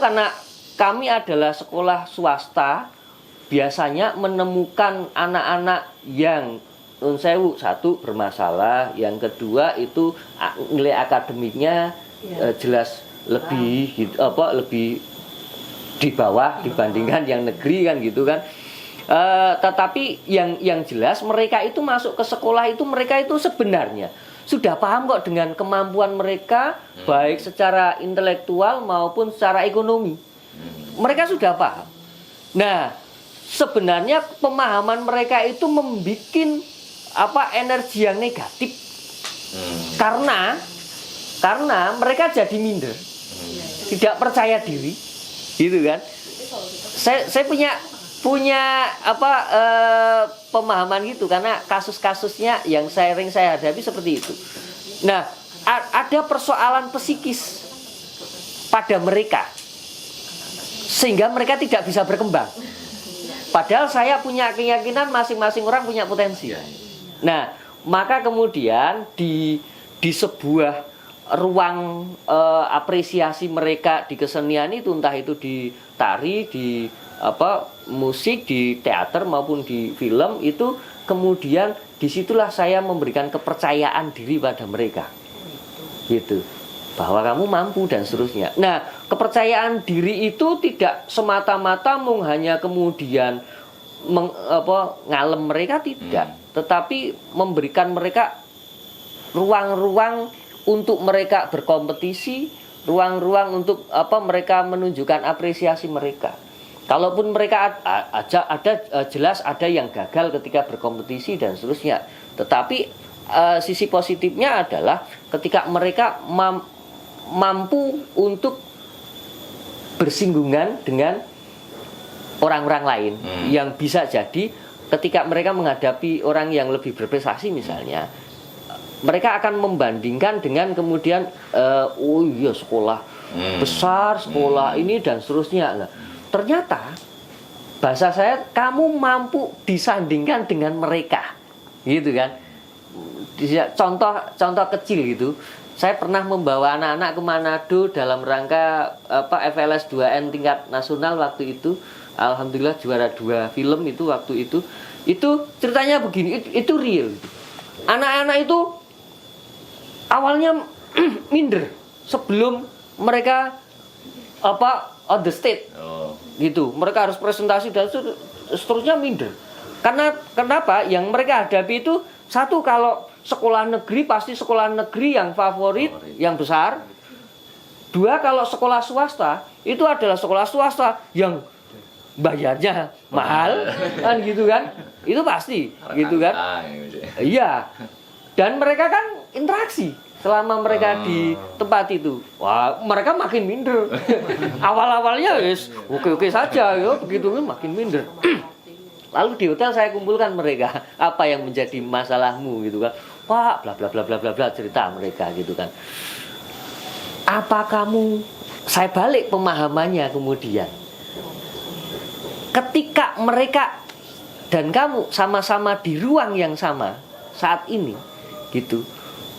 karena kami adalah sekolah swasta, biasanya menemukan anak-anak yang satu bermasalah, yang kedua itu nilai akademiknya jelas lebih lebih di bawah dibandingkan yang negeri kan gitu kan. Tetapi yang jelas mereka itu masuk ke sekolah itu mereka itu sebenarnya sudah paham kok dengan kemampuan mereka baik secara intelektual maupun secara ekonomi. Mereka sudah paham. Nah, sebenarnya pemahaman mereka itu membuat energi yang negatif. Karena mereka jadi minder. Tidak percaya diri. Gitu kan? Saya punya pemahaman gitu karena kasus-kasusnya yang sering saya hadapi seperti itu. Nah, ada persoalan psikis pada mereka sehingga mereka tidak bisa berkembang. Padahal saya punya keyakinan masing-masing orang punya potensi. Nah, maka kemudian di sebuah ruang apresiasi mereka di kesenian itu, entah itu di tari, di musik, di teater maupun di film, itu kemudian disitulah saya memberikan kepercayaan diri pada mereka, gitu, bahwa kamu mampu dan seterusnya. Nah, kepercayaan diri itu tidak semata-mata hanya kemudian ngalem mereka, tidak, tetapi memberikan mereka ruang-ruang untuk mereka berkompetisi, ruang-ruang untuk mereka menunjukkan apresiasi mereka. Kalaupun mereka jelas ada yang gagal ketika berkompetisi dan seterusnya, tetapi sisi positifnya adalah ketika mereka mampu untuk bersinggungan dengan orang-orang lain yang bisa jadi ketika mereka menghadapi orang yang lebih berprestasi misalnya, mereka akan membandingkan dengan kemudian sekolah besar, sekolah ini dan seterusnya. Nah, ternyata bahasa saya, kamu mampu disandingkan dengan mereka, gitu kan? Contoh kecil gitu. saya pernah membawa anak-anak ke Manado dalam rangka FLS 2N tingkat nasional waktu itu. Alhamdulillah juara 2 film itu waktu itu. Itu ceritanya begini, itu real. Anak-anak itu awalnya minder sebelum mereka on the stage. Gitu. Mereka harus presentasi dan seterusnya minder. Karena kenapa? Yang mereka hadapi itu satu, kalau sekolah negeri pasti sekolah negeri yang favorit, yang besar. 2, kalau sekolah swasta itu adalah sekolah swasta yang bayarnya mahal, kan gitu kan? Itu pasti, gitu kan? Iya. Dan mereka kan interaksi selama mereka di tempat itu. Wah, mereka makin minder. Awal-awalnya wis oke-oke saja, ya begitu makin minder. Lalu di hotel saya kumpulkan mereka, apa yang menjadi masalahmu gitu kan. Pak, bla bla bla bla bla bla, cerita mereka gitu kan. Apa kamu, saya balik pemahamannya kemudian. Ketika mereka dan kamu sama-sama di ruang yang sama saat ini gitu.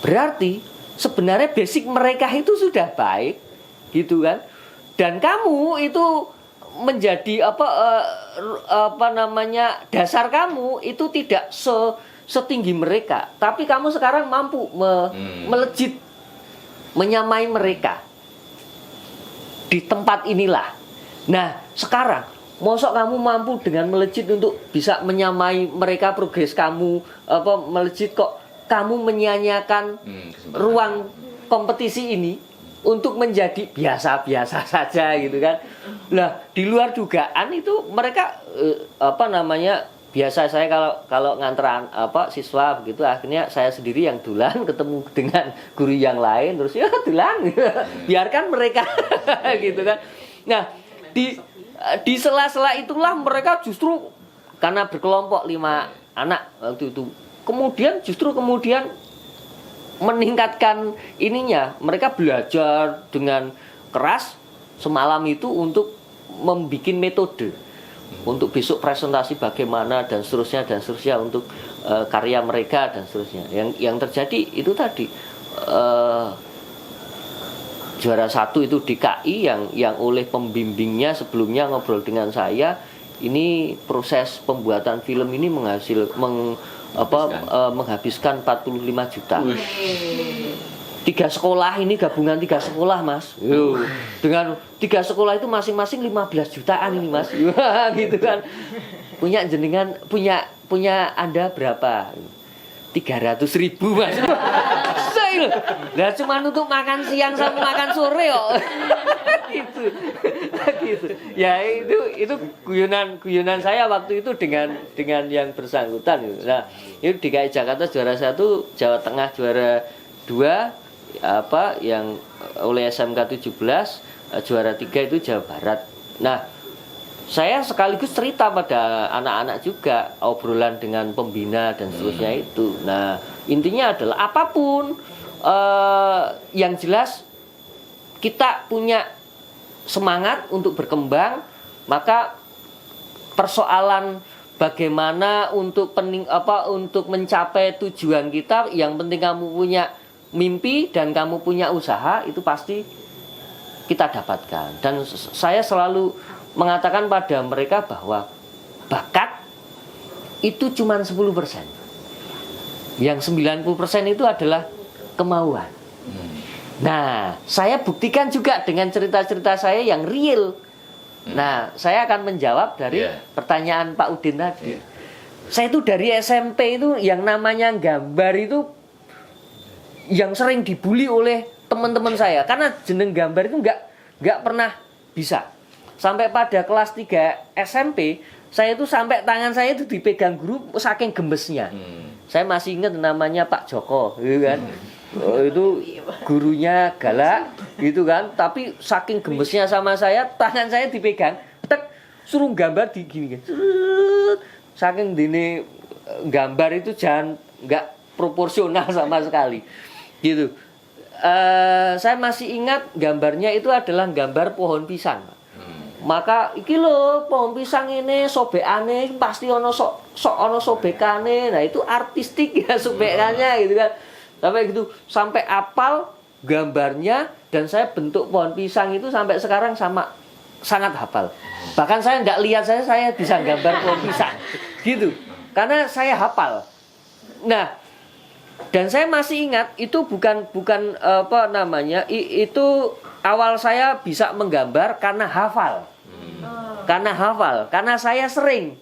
Berarti sebenarnya basic mereka itu sudah baik gitu kan. Dan kamu itu menjadi dasar kamu itu tidak setinggi mereka, tapi kamu sekarang mampu melejit, menyamai mereka di tempat inilah. Nah sekarang mosok kamu mampu dengan melejit untuk bisa menyamai mereka, progres kamu melejit, kok kamu menyanyiakan ruang kompetisi ini untuk menjadi biasa-biasa saja gitu kan. Nah, di luar dugaan itu mereka biasa saya kalau nganter siswa begitu, akhirnya saya sendiri yang dulan ketemu dengan guru yang lain, terus ya dulan biarkan mereka gitu kan. Nah, di sela-sela itulah mereka justru karena berkelompok 5 anak waktu itu, kemudian meningkatkan ininya. Mereka belajar dengan keras semalam itu untuk membuat metode untuk besok presentasi bagaimana dan seterusnya untuk karya mereka dan seterusnya. Yang terjadi itu tadi juara 1 itu di KI yang oleh pembimbingnya sebelumnya ngobrol dengan saya, ini proses pembuatan film ini menghabiskan 45 juta. 3 sekolah ini gabungan 3 sekolah Mas. Dengan 3 sekolah itu masing-masing 15 jutaan ini Mas. Gitu kan. Punya jenengan, punya Anda berapa? 300.000 Mas. Nah cuma untuk makan siang sama makan sore kok. Gitu. Ya itu guyonan saya waktu itu dengan yang bersangkutan. Nah, itu DKI Jakarta juara 1, Jawa Tengah juara 2, yang oleh SMK 17, juara 3 itu Jawa Barat. Nah, saya sekaligus cerita pada anak-anak juga, obrolan dengan pembina dan seterusnya itu. Nah, intinya adalah apapun yang jelas kita punya semangat untuk berkembang, maka persoalan bagaimana untuk mencapai tujuan kita, yang penting kamu punya mimpi dan kamu punya usaha, itu pasti kita dapatkan. Dan saya selalu mengatakan pada mereka bahwa bakat itu cuma 10%. Yang 90% itu adalah kemauan. Nah, saya buktikan juga dengan cerita-cerita saya yang real. Nah, saya akan menjawab dari pertanyaan Pak Udin tadi. Saya itu dari SMP itu yang namanya gambar itu yang sering dibully oleh teman-teman saya, karena jeneng gambar itu nggak pernah bisa. Sampai pada kelas 3 SMP, saya itu sampai tangan saya itu dipegang guru saking gemesnya. Saya masih ingat namanya Pak Joko, gitu kan. Itu gurunya galak gitu kan, tapi saking gemesnya sama saya, tangan saya dipegang, suruh gambar di gini kan. Saking dini gambar itu nggak proporsional sama sekali gitu. Saya masih ingat gambarnya itu adalah gambar pohon pisang. Maka iki lho pohon pisang ini sobekane pasti ono ono sobekane. Nah itu artistik ya sobekannya gitu kan. Sampai gitu, sampai apal gambarnya, dan saya bentuk pohon pisang itu sampai sekarang sangat hafal. Bahkan saya nggak lihat saya bisa gambar pohon pisang gitu, karena saya hafal. Nah, dan saya masih ingat itu bukan apa namanya, itu awal saya bisa menggambar karena hafal. Karena saya sering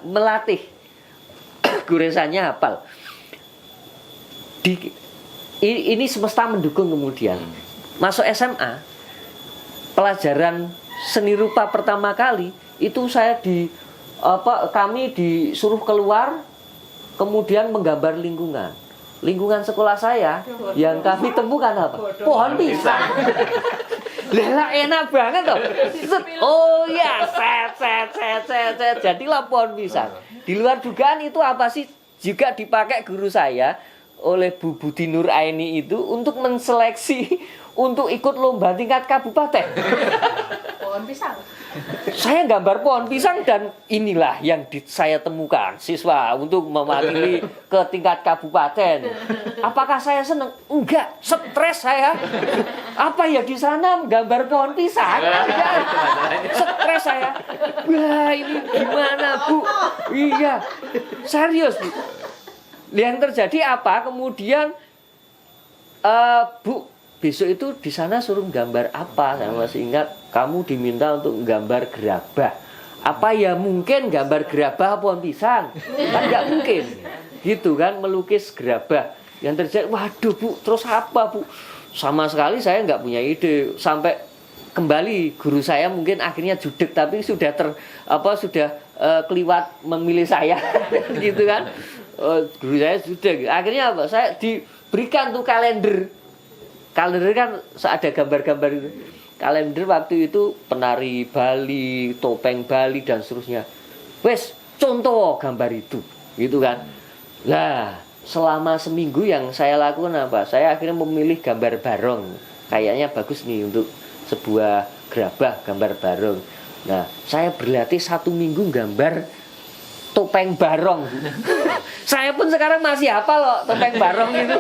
melatih goresannya hafal. Ini semesta mendukung. Kemudian masuk SMA, pelajaran seni rupa pertama kali itu kami disuruh keluar, kemudian menggambar lingkungan sekolah saya. Yang kami temukan apa? Pohon pisang. Lah enak banget toh. Oh ya, set. Jadilah pohon pisang. Di luar dugaan itu apa sih? Juga dipakai guru saya oleh Bu Budi Nur Aini itu untuk menseleksi untuk ikut lomba tingkat kabupaten. Pohon pisang. Saya gambar pohon pisang, dan inilah yang saya temukan siswa untuk mewakili ke tingkat kabupaten. Apakah saya senang? Enggak, stres saya. Apa ya di sana gambar pohon pisang? Enggak. Stres saya. Wah, ini gimana, Bu? Iya. Serius, Bu. Yang terjadi apa? Kemudian Bu, besok itu di sana suruh gambar apa? Saya masih ingat kamu diminta untuk gambar gerabah. Apa ya mungkin gambar gerabah pohon pisang? Kan nggak mungkin. Gitu kan, melukis gerabah. Yang terjadi, waduh Bu, terus apa Bu? Sama sekali saya nggak punya ide. Sampai kembali guru saya mungkin akhirnya judek, tapi sudah keliwat memilih saya. Gitu kan. Guru saya judek. Akhirnya apa? Saya diberikan tuh kalender. Kalender kan ada gambar-gambar itu. Kalender waktu itu penari Bali, topeng Bali dan seterusnya. Wes, contoh gambar itu, gitu kan. Nah, selama seminggu yang saya lakukan apa? Saya akhirnya memilih gambar barong. Kayaknya bagus nih untuk sebuah gerabah, gambar barong. Nah, saya berlatih 1 minggu gambar topeng barong. Saya pun sekarang masih hafal loh topeng barong itu.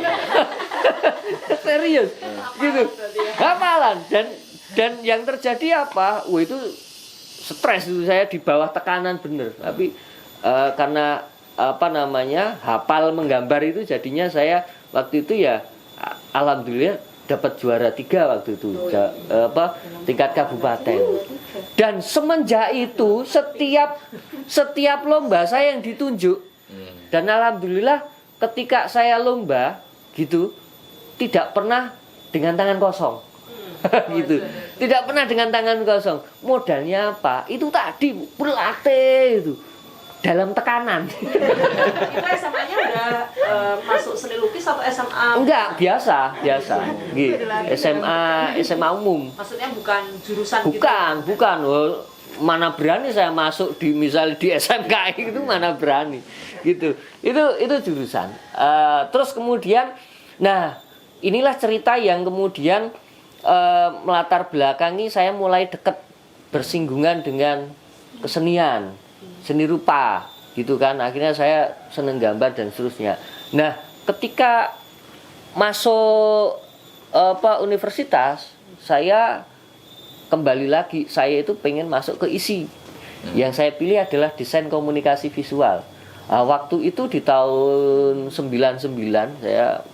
Serius, gitu. Hafalan. Dan yang terjadi apa? Wah, itu stres itu, saya di bawah tekanan bener. Tapi karena hafal menggambar itu, jadinya saya waktu itu ya alhamdulillah dapat juara 3 waktu itu, tingkat kabupaten. Dan semenjak itu setiap lomba saya yang ditunjuk. Dan alhamdulillah ketika saya lomba gitu tidak pernah dengan tangan kosong. Gitu. Tidak pernah dengan tangan kosong. Modalnya apa? Itu tadi berlatih itu. Dalam tekanan. Itu SMA-nya udah masuk seni lukis atau SMA? Enggak, biasa. Gitu. SMA umum. Maksudnya bukan jurusan bukan, gitu? Bukan. Mana berani saya masuk misalnya di SMK itu, mana berani. Gitu. Itu jurusan. Terus kemudian, nah, inilah cerita yang kemudian melatar belakangi saya mulai dekat bersinggungan dengan kesenian, seni rupa, gitu kan. Akhirnya saya seneng gambar dan seterusnya. Nah, ketika masuk universitas, saya kembali lagi, saya itu pengen masuk ke ISI. Yang saya pilih adalah desain komunikasi visual. Waktu itu di tahun 99 saya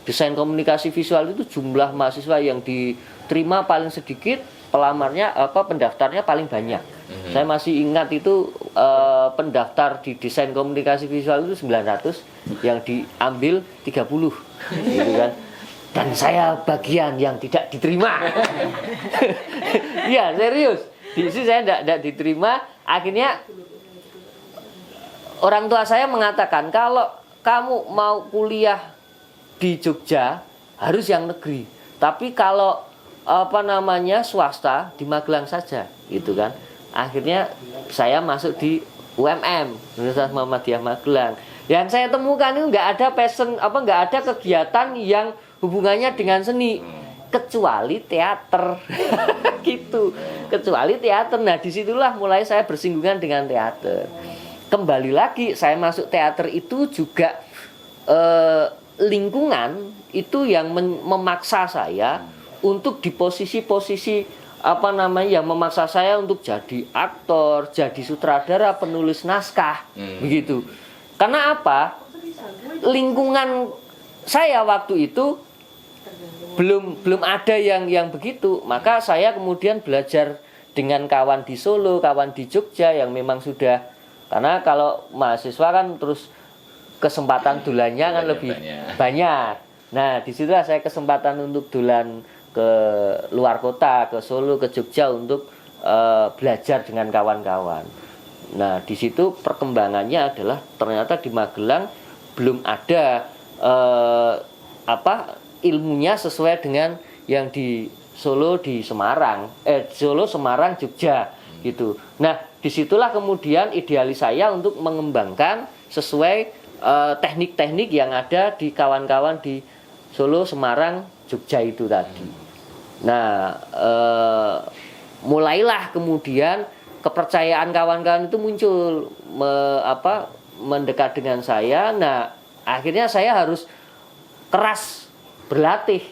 desain komunikasi visual itu jumlah mahasiswa yang diterima paling sedikit, pendaftarnya paling banyak. Saya masih ingat itu pendaftar di desain komunikasi visual itu 900, yang diambil 30, gitu kan. Dan saya bagian yang tidak diterima. Iya, serius. Di sini saya tidak diterima. Akhirnya orang tua saya mengatakan, kalau kamu mau kuliah di Jogja harus yang negeri, tapi kalau swasta di Magelang saja, gitu kan. Akhirnya saya masuk di UMM, Universitas Muhammadiyah Magelang. Yang saya temukan itu nggak ada passion, nggak ada kegiatan yang hubungannya dengan seni, kecuali teater. Gitu, kecuali teater. Nah, disitulah mulai saya bersinggungan dengan teater. Kembali lagi saya masuk teater itu juga lingkungan itu yang memaksa saya untuk di posisi-posisi yang memaksa saya untuk jadi aktor, jadi sutradara, penulis naskah, begitu. Karena apa? Lingkungan saya waktu itu belum ada yang begitu. Maka saya kemudian belajar dengan kawan di Solo, kawan di Jogja yang memang sudah, karena kalau mahasiswa kan terus kesempatan dulannya kan lebih banyak. Nah, disitulah saya kesempatan untuk dulan ke luar kota, ke Solo, ke Jogja untuk belajar dengan kawan-kawan. Nah, di situ perkembangannya adalah ternyata di Magelang belum ada ilmunya sesuai dengan yang di Solo, di Semarang, Solo, Semarang, Jogja gitu. Nah, disitulah kemudian idealis saya untuk mengembangkan sesuai teknik-teknik yang ada di kawan-kawan di Solo, Semarang, Jogja itu tadi. Nah, mulailah kemudian kepercayaan kawan-kawan itu muncul, mendekat dengan saya. Nah, akhirnya saya harus keras berlatih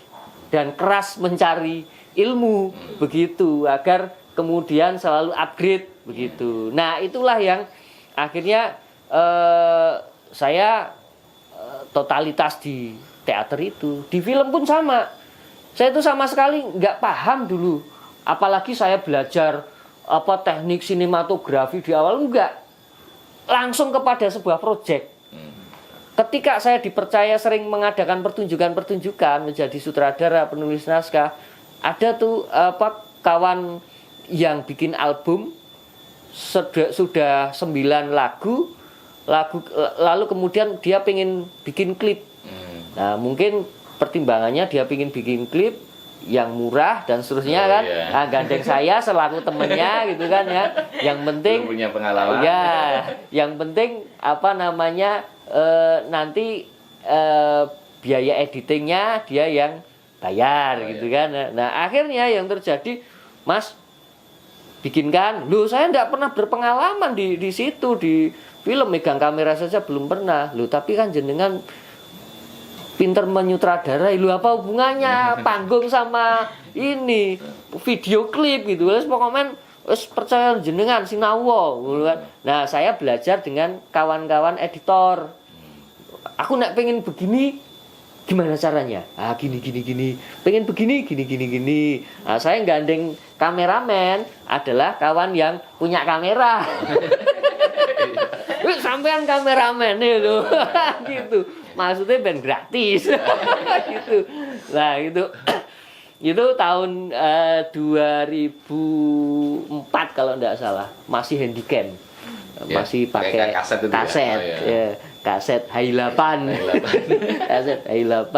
dan keras mencari ilmu begitu agar kemudian selalu upgrade begitu. Nah, itulah yang akhirnya saya totalitas di teater itu. Di film pun sama. Saya itu sama sekali nggak paham dulu. Apalagi saya belajar teknik sinematografi di awal, enggak. Langsung kepada sebuah proyek. Ketika saya dipercaya sering mengadakan pertunjukan-pertunjukan, menjadi sutradara, penulis naskah, ada tuh kawan yang bikin album sudah 9 lagu, lalu kemudian dia pengen bikin klip. Nah, mungkin pertimbangannya dia pengen bikin klip yang murah dan seterusnya kan. Nah, gandeng saya selaku temennya gitu kan ya. Yang penting belum punya pengalaman. Ya, yang penting nanti biaya editingnya dia yang bayar gitu kan. Nah, akhirnya yang terjadi, Mas, bikinkan. Loh, saya enggak pernah berpengalaman di situ, di film megang kamera saja belum pernah. Loh, tapi kan jenengan pinter menyutradarai. Lu apa hubungannya panggung sama ini video klip gitu. Wes pokoknya wes percaya jenengan sinawo gitu kan. Nah, saya belajar dengan kawan-kawan editor. Aku nak pengen begini, gimana caranya? Gini. Pengen begini, gini. Nah, saya gandeng kameramen adalah kawan yang punya kamera. Sampean kameramen itu gitu. Maksudnya ben gratis gitu. Nah, itu tahun 2004 kalau enggak salah, masih handycam. Masih pakai kaset. Kaset Hi8. Kaset Hi8.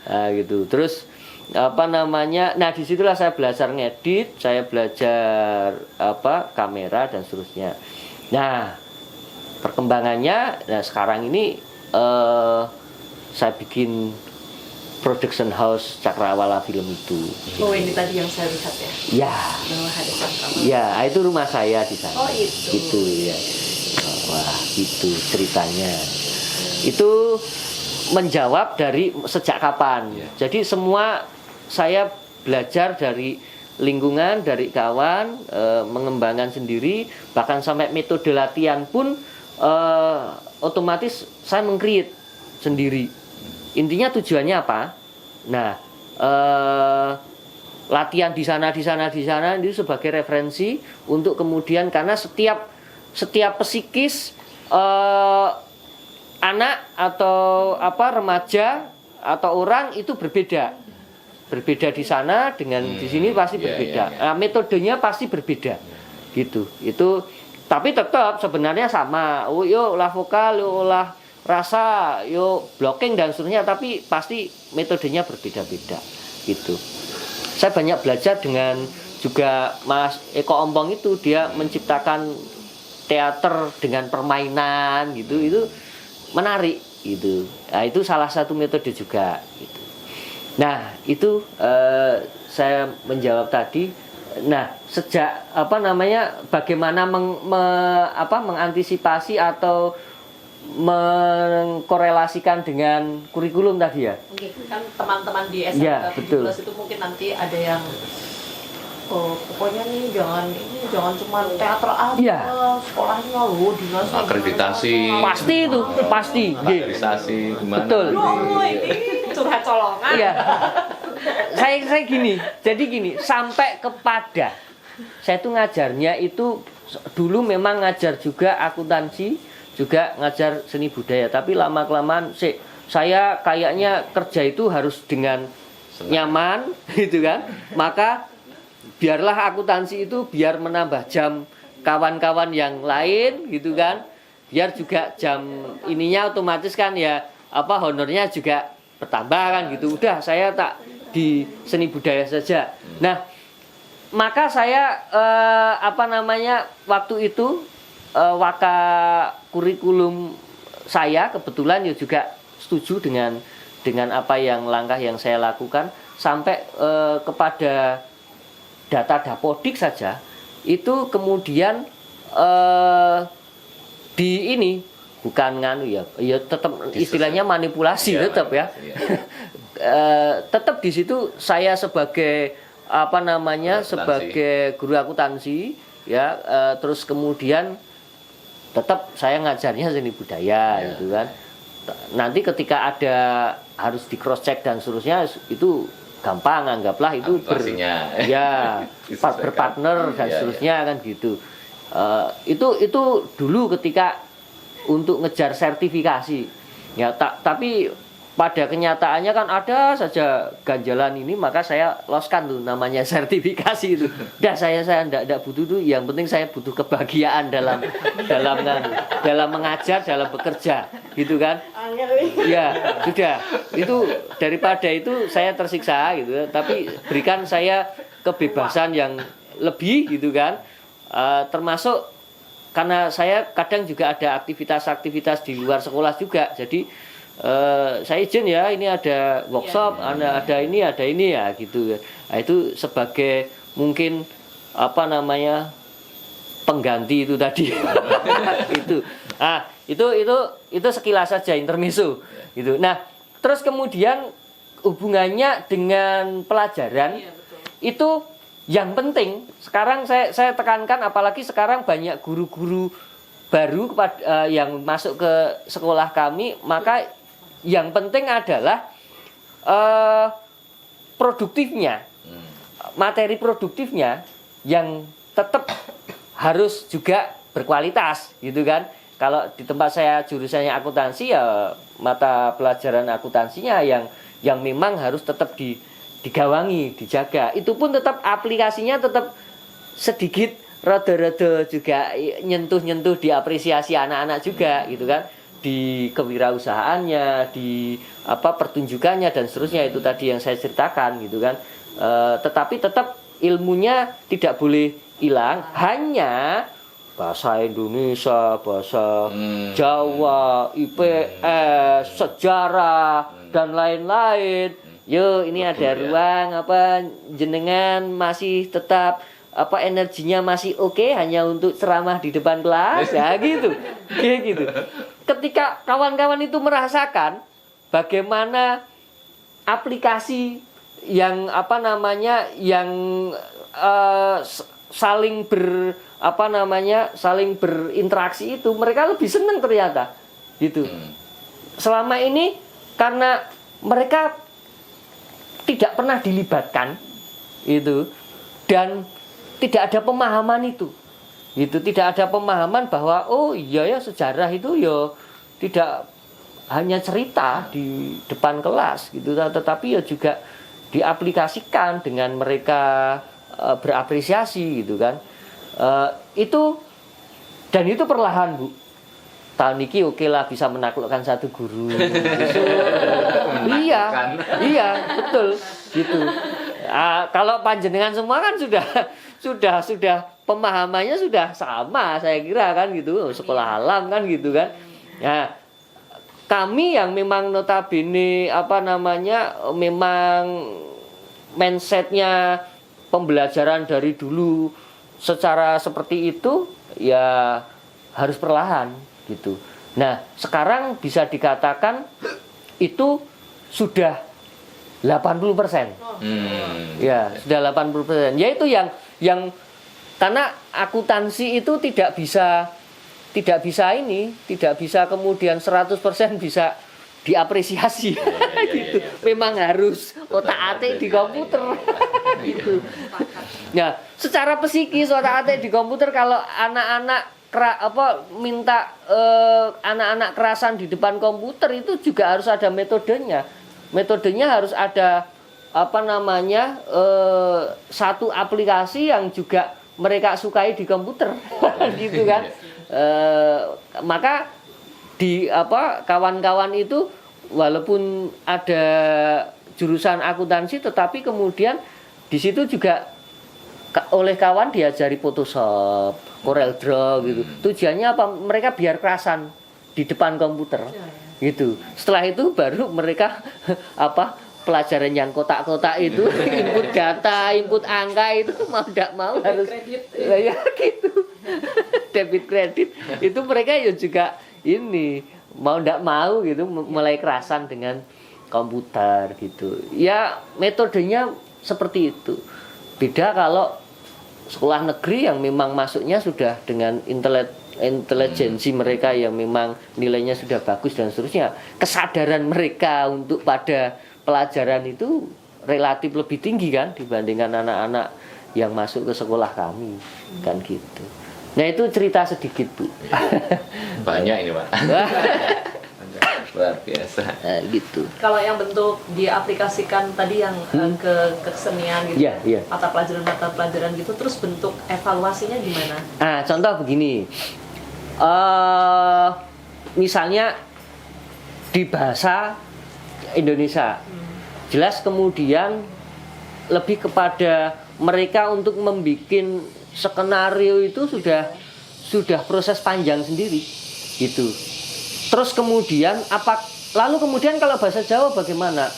Nah, gitu. Terus nah disitulah saya belajar ngedit, saya belajar kamera dan seterusnya. Nah, perkembangannya sekarang ini saya bikin production house Cakrawala Film itu. Oh, ini tadi yang saya lihat ya? Ya. Bawah ada Cakrawala. Ya, itu rumah saya di sana. Oh, itu. Itu ya. Wah, itu ceritanya. Itu menjawab dari sejak kapan. Jadi semua saya belajar dari lingkungan, dari kawan, mengembangkan sendiri, bahkan sampai metode latihan pun otomatis saya meng-create sendiri. Intinya tujuannya apa? Nah, latihan di sana itu sebagai referensi untuk kemudian, karena setiap psikis anak atau remaja atau orang itu berbeda di sana dengan di sini pasti berbeda. Nah, metodenya pasti berbeda gitu. Itu tapi tetap sebenarnya sama. Yuk olah vokal, yuk olah rasa, yuk blocking dan seterusnya, tapi pasti metodenya berbeda-beda gitu. Saya banyak belajar dengan juga Mas Eko Ompong itu, dia menciptakan teater dengan permainan gitu, itu menarik gitu. Nah, itu salah satu metode juga gitu. Nah, itu saya menjawab tadi. Nah, sejak bagaimana mengantisipasi atau mengkorelasikan dengan kurikulum tadi ya. Oke, kan teman-teman di SMK Ya, 17 itu mungkin nanti ada yang pokoknya nih jangan cuma teater aja, Ya. sekolahnya loh dinas Akreditasi. Pasti itu, pasti. Akreditasi gimana? Betul. Oh, ini curhat colongan. Iya. Saya gini, jadi gini, sampai kepada saya tuh ngajarnya itu dulu memang ngajar juga akuntansi, juga ngajar seni budaya, tapi lama-kelamaan saya kayaknya kerja itu harus dengan nyaman gitu kan. Maka biarlah akuntansi itu biar menambah jam kawan-kawan yang lain gitu kan. Biar juga jam ininya otomatis kan ya honornya juga bertambah kan gitu. Udah saya tak di seni budaya saja. Nah, maka saya waktu itu waka kurikulum saya kebetulan ya juga setuju dengan apa yang langkah yang saya lakukan sampai kepada data Dapodik saja itu kemudian di ini bukan nganu ya tetap istilahnya manipulasi ya, tetap ya, ya. Tetap di situ saya sebagai sebagai guru akuntansi ya, terus kemudian tetap saya ngajarnya seni budaya ya. Gitu kan. Nanti ketika ada harus di cross check dan seterusnya itu gampang, anggaplah itu berpartner dan seterusnya kan gitu. Itu dulu ketika untuk ngejar sertifikasi ya, tapi pada kenyataannya kan ada saja ganjalan ini, maka saya loskan tuh namanya sertifikasi itu. Udah saya enggak butuh tuh, yang penting saya butuh kebahagiaan dalam mengajar, dalam bekerja gitu kan. Ya, sudah. Itu daripada itu saya tersiksa gitu, tapi berikan saya kebebasan yang lebih gitu kan. Termasuk karena saya kadang juga ada aktivitas-aktivitas di luar sekolah juga. Jadi saya izin ya, ini ada workshop, ada ini ya gitu. Nah, itu sebagai mungkin pengganti itu tadi. Itu. Nah, itu sekilas saja intermezzo gitu. Nah, terus kemudian hubungannya dengan pelajaran itu yang penting. Sekarang saya tekankan, apalagi sekarang banyak guru-guru baru yang masuk ke sekolah kami, maka yang penting adalah produktifnya, materi produktifnya yang tetap harus juga berkualitas gitu kan. Kalau di tempat saya jurusannya akuntansi ya mata pelajaran akuntansinya yang memang harus tetap digawangi, dijaga. Itu pun tetap aplikasinya tetap sedikit rada-rada juga nyentuh-nyentuh, diapresiasi anak-anak juga gitu kan. Di kewirausahaannya, di pertunjukannya dan seterusnya, itu tadi yang saya ceritakan gitu kan. Tetapi tetap ilmunya tidak boleh hilang, hanya bahasa Indonesia, bahasa Jawa, IPS, sejarah dan lain-lain. Yo, ini ada ruang jenengan masih tetap energinya masih oke, hanya untuk ceramah di depan kelas ya gitu. Gitu. Ketika kawan-kawan itu merasakan bagaimana aplikasi yang saling berinteraksi itu, mereka lebih senang ternyata gitu. Selama ini karena mereka tidak pernah dilibatkan itu, dan tidak ada pemahaman itu. Tidak ada pemahaman bahwa oh iya ya, sejarah itu ya tidak hanya cerita di depan kelas gitu, tetapi ya juga diaplikasikan dengan mereka berapresiasi gitu kan. Itu perlahan, Bu. Tahun ini oke lah bisa menaklukkan satu guru. Iya, betul gitu. Kalau panjenengan semua kan sudah pemahamannya sudah sama, saya kira kan gitu, sekolah alam kan gitu kan. Nah, kami yang memang notabene memang mindsetnya pembelajaran dari dulu secara seperti itu, ya harus perlahan gitu. Nah, sekarang bisa dikatakan itu sudah 80%. Ya, sudah 80%. Yaitu yang karena akuntansi itu tidak bisa kemudian 100% bisa diapresiasi. Gitu. Memang harus otak-atik di komputer. Gitu. Nah, secara psikis otak-atik di komputer kalau anak-anak minta anak-anak kerasan di depan komputer itu juga harus ada metodenya. Metodenya harus ada satu aplikasi yang juga mereka sukai di komputer. Gitu kan. Maka di kawan-kawan itu walaupun ada jurusan akuntansi tetapi kemudian di situ juga oleh kawan diajari Photoshop, Corel Draw gitu. Tujuannya apa? Mereka biar kerasan di depan komputer. Gitu. Setelah itu baru mereka pelajaran yang kotak-kotak itu input data, input angka itu mau tidak mau harus ya gitu. Debit kredit itu mereka ya juga ini mau tidak mau gitu mulai kerasan dengan komputer gitu. Ya metodenya seperti itu. Beda kalau sekolah negeri yang memang masuknya sudah dengan intelijensi mereka yang memang nilainya sudah bagus dan seterusnya. Kesadaran mereka untuk pada pelajaran itu relatif lebih tinggi kan dibandingkan anak-anak yang masuk ke sekolah kami kan gitu. Nah itu cerita sedikit Bu. Banyak ini Pak. Luar biasa. Gitu. Kalau yang bentuk diaplikasikan tadi yang ke kesenian gitu, mata pelajaran gitu, terus bentuk evaluasinya gimana? Contoh begini, misalnya di bahasa Indonesia, jelas kemudian lebih kepada mereka untuk membuat skenario itu sudah proses panjang sendiri, gitu. Terus kemudian lalu kemudian kalau bahasa Jawa bagaimana?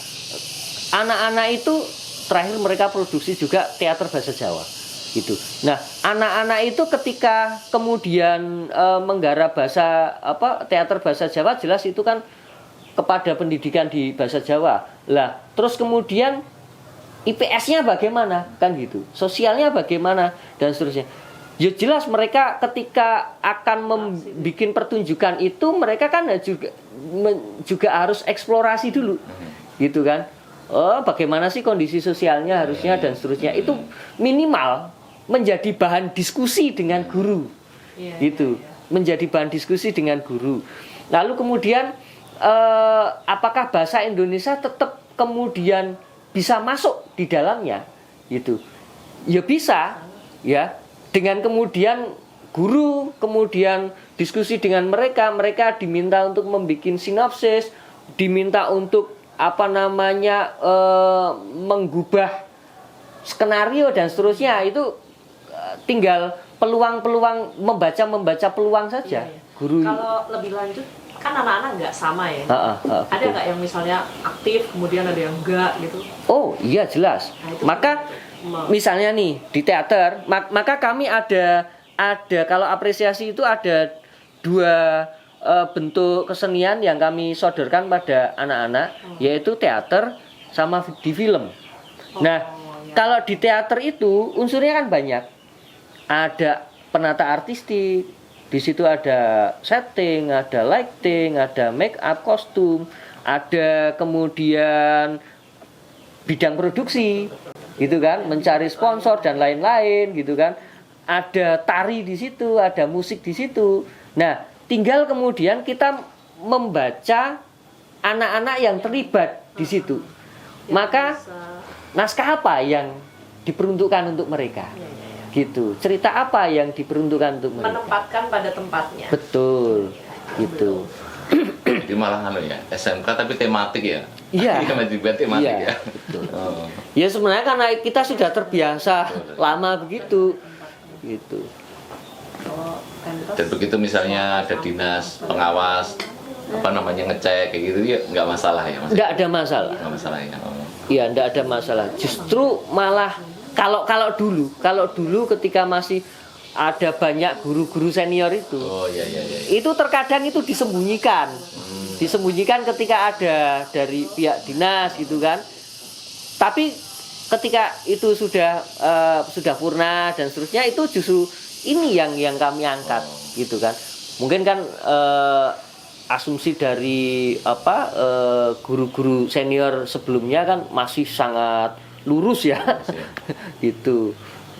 Anak-anak itu terakhir mereka produksi juga teater bahasa Jawa gitu. Nah, anak-anak itu ketika kemudian menggarap teater bahasa Jawa jelas itu kan kepada pendidikan di bahasa Jawa. Lah, terus kemudian IPS-nya bagaimana? Kan gitu. Sosialnya bagaimana dan seterusnya. Ya jelas mereka ketika akan membuat pertunjukan itu mereka kan juga harus eksplorasi dulu, gitu kan? Bagaimana sih kondisi sosialnya harusnya dan seterusnya. Itu minimal menjadi bahan diskusi dengan guru, gitu. Menjadi bahan diskusi dengan guru. Lalu kemudian apakah bahasa Indonesia tetap kemudian bisa masuk di dalamnya, gitu? Ya bisa, ya. Dengan kemudian guru kemudian diskusi dengan mereka diminta untuk membuat sinopsis, diminta untuk menggubah skenario dan seterusnya. Itu tinggal peluang-peluang membaca peluang saja. Guru. Kalau lebih lanjut kan anak-anak nggak sama ya. Ada nggak yang misalnya aktif kemudian ada yang enggak gitu? Oh iya jelas. Maka misalnya nih di teater, maka kami ada kalau apresiasi itu ada dua bentuk kesenian yang kami sodorkan pada anak-anak, yaitu teater sama di film. Nah, kalau di teater itu unsurnya kan banyak. Ada penata artistik, di situ ada setting, ada lighting, ada make up, kostum, ada kemudian bidang produksi, gitu kan, mencari sponsor dan lain-lain, gitu kan. Ada tari di situ, ada musik di situ. Nah, tinggal kemudian kita membaca anak-anak yang terlibat di situ. Maka naskah apa yang diperuntukkan untuk mereka? Gitu. Cerita apa yang diperuntukkan untuk mereka? Menempatkan pada tempatnya. Betul. Gitu. Jadi malah SMK tapi tematik ya. Iya. Dibuat tematik ya. Betul. Ya sebenarnya karena kita sudah terbiasa lama begitu. Gitu. Dan begitu misalnya ada dinas pengawas ngecek kayak gitu ya nggak masalah ya Mas? Nggak ada masalah. Nggak masalah ya. Iya, nggak ada masalah. Justru malah kalau dulu ketika masih ada banyak guru-guru senior itu. Oh iya. Itu terkadang itu disembunyikan. Disembunyikan ketika ada dari pihak dinas gitu kan. Tapi ketika itu sudah purna dan seterusnya, itu justru ini yang kami angkat gitu kan. Mungkin kan asumsi dari guru-guru senior sebelumnya kan masih sangat lurus ya. Gitu.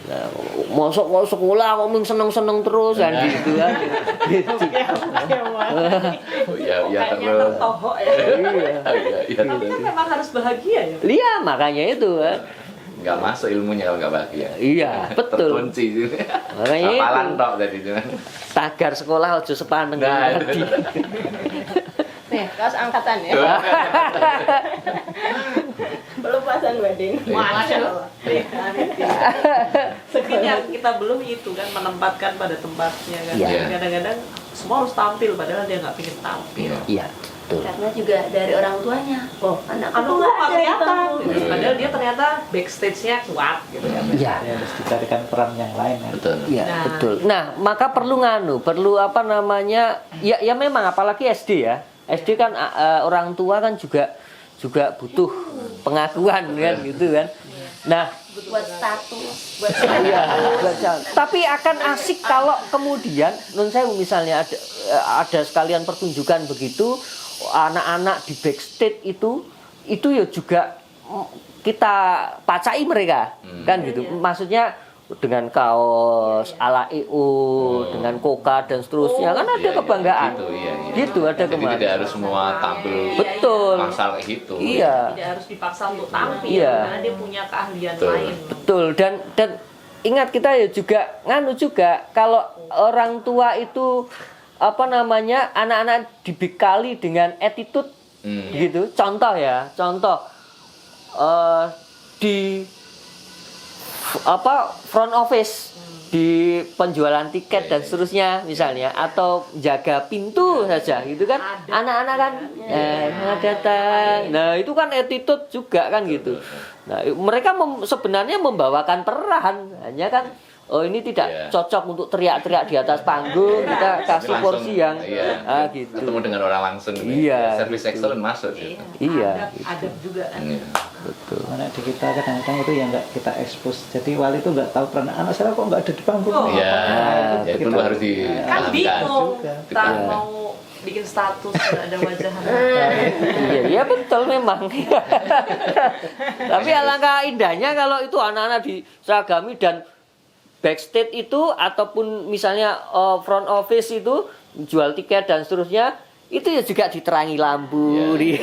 Nah, mosok sekolah kok seneng-seneng terus kan gitu kan. Gitu. Ya terus tertohok ya. Iya. Tapi kan memang harus bahagia ya. Iya, makanya itu kan. Nggak masuk ilmunya kalau nggak bahagia. Iya, betul. Terkunci sih. Makanya Hafalan itu. tok tadi itu. Tagar sekolah ojo sepaneng Nah, tadi. Nih, kaos angkatan ya. Pelepasan wedding. Masya Allah. Mungkin yang kita belum itu kan menempatkan pada tempatnya kan. Iya. Kadang-kadang semua harus tampil padahal dia nggak pengen tampil. Iya, betul. Karena juga dari orang tuanya. Oh, anakku Aduh, nggak nggak ada di kelihatan. panggung. Gitu. Padahal dia ternyata backstage-nya kuat gitu ya. Iya. Ya, harus dicarikan peran yang lain ya. Betul. Iya, Nah. betul. Nah, maka perlu perlu ya memang apalagi SD ya. SD kan orang tua kan juga butuh pengakuan kan gitu kan. Nah, Buat status, buat iya, tapi akan asik kalau kemudian saya misalnya ada sekalian pertunjukan begitu, anak-anak di backstage itu ya juga kita pacai mereka kan gitu. Maksudnya dengan kaos ala EO, dengan Koka dan seterusnya kan ada kebanggaan. Gitu ada Jadi kebanggaan. tidak harus semua tampil Betul. pasal kayak gitu. Iya. Tidak harus dipaksa untuk tampil Iya. karena dia punya keahlian Betul. lain. Betul, dan ingat kita ya juga kalau orang tua itu anak-anak dibekali dengan attitude gitu. Contoh di front office, di penjualan tiket dan seterusnya misalnya, atau jaga pintu saja gitu kan, anak-anak kan selamat datang. Nah itu kan attitude juga kan gitu. Nah mereka sebenarnya membawakan peran, hanya kan ini tidak cocok untuk teriak-teriak di atas panggung, kita kasih porsi yang gitu. Ketemu dengan orang langsung. Iya, Service gitu. excellent masuk. Iya, Adab juga kan. betul. Mana di kita kadang-kadang itu yang nggak kita expose. Jadi wali itu nggak tahu peran anak saya kok nggak ada di panggung. Oh. Iya, ya itu kita- harus Kan dipahamkan. bingung, juga. tak mau bikin status nggak ada wajah. Iya betul memang. Tapi alangkah indahnya kalau itu anak-anak diseragami dan backstage itu ataupun misalnya front office itu jual tiket dan seterusnya, itu ya juga diterangi lampu di.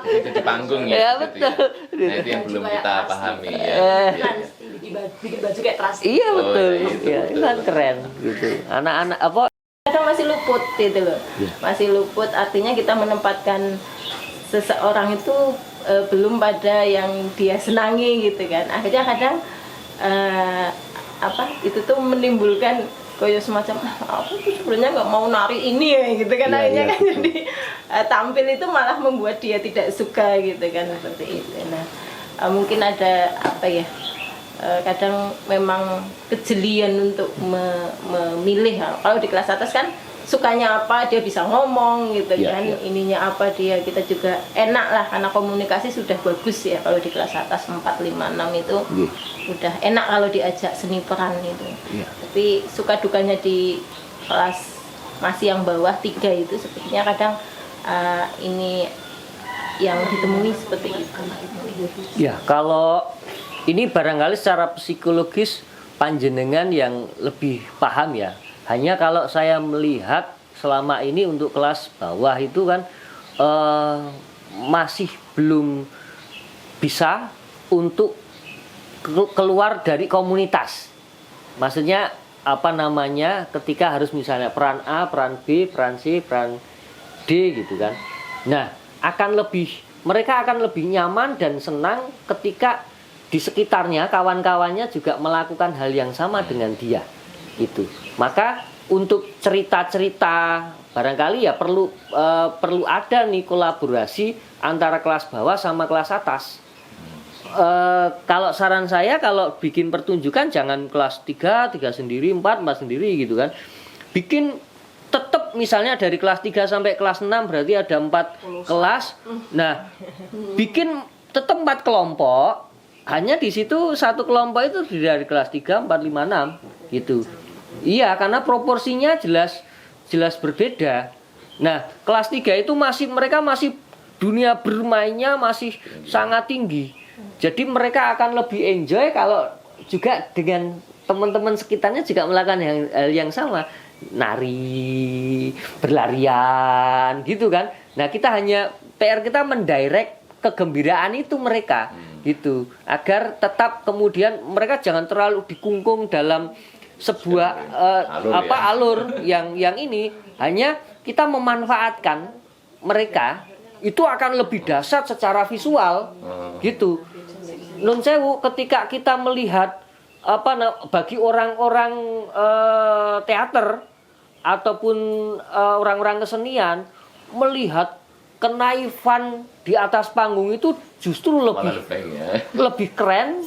Jadi panggung ya. Ya, gitu betul. Nah itu yang belum kita pahami ya. Bikin baju kayak trust. Iya Oh, betul. iya, itu Ya, betul. itu kan keren gitu. Anak-anak kadang masih luput gitu loh. Masih luput artinya kita menempatkan seseorang itu belum pada yang dia senangi gitu kan. Akhirnya kadang itu tuh menimbulkan kayak semacam aku tuh sebenarnya nggak mau nari ini ya gitu kan. Akhirnya kan jadi tampil itu malah membuat dia tidak suka gitu kan, seperti itu. Nah mungkin ada kadang memang kejelian untuk memilih. Kalau di kelas atas kan sukanya apa dia bisa ngomong gitu kan, ininya apa dia, kita juga enak lah karena komunikasi sudah bagus ya. Kalau di kelas atas 4, 5, 6 itu udah enak kalau diajak seni peran itu. Tapi suka dukanya di kelas masih yang bawah 3 itu sepertinya kadang ini yang ditemui seperti itu. ya kalau ini barangkali secara psikologis panjenengan yang lebih paham ya. Hanya kalau saya melihat selama ini untuk kelas bawah itu kan masih belum bisa untuk keluar dari komunitas. Maksudnya ketika harus misalnya peran A, peran B, peran C, peran D gitu kan. Nah, mereka akan lebih nyaman dan senang ketika di sekitarnya kawan-kawannya juga melakukan hal yang sama dengan dia. Itu. Maka untuk cerita-cerita barangkali ya perlu ada nih kolaborasi antara kelas bawah sama kelas atas. Kalau saran saya kalau bikin pertunjukan jangan kelas 3 sendiri, 4 sendiri gitu kan. Bikin tetap misalnya dari kelas 3 sampai kelas 6 berarti ada 4 kelas. Nah, bikin tetap 4 kelompok. Hanya di situ satu kelompok itu dari kelas 3, 4, 5, 6 gitu. Iya, karena proporsinya jelas berbeda. Nah, kelas 3 itu mereka masih dunia bermainnya masih sangat tinggi. Jadi mereka akan lebih enjoy kalau juga dengan teman-teman sekitarnya juga melakukan hal yang sama. Nari, berlarian gitu kan. Nah, PR kita mendirect kegembiraan itu mereka gitu. Agar tetap kemudian mereka jangan terlalu dikungkung dalam sebuah alur yang ini. Hanya kita memanfaatkan mereka itu akan lebih dahsyat secara visual gitu. Nun sewu ketika kita melihat bagi orang-orang teater ataupun orang-orang kesenian melihat kenaifan di atas panggung itu justru lebih keren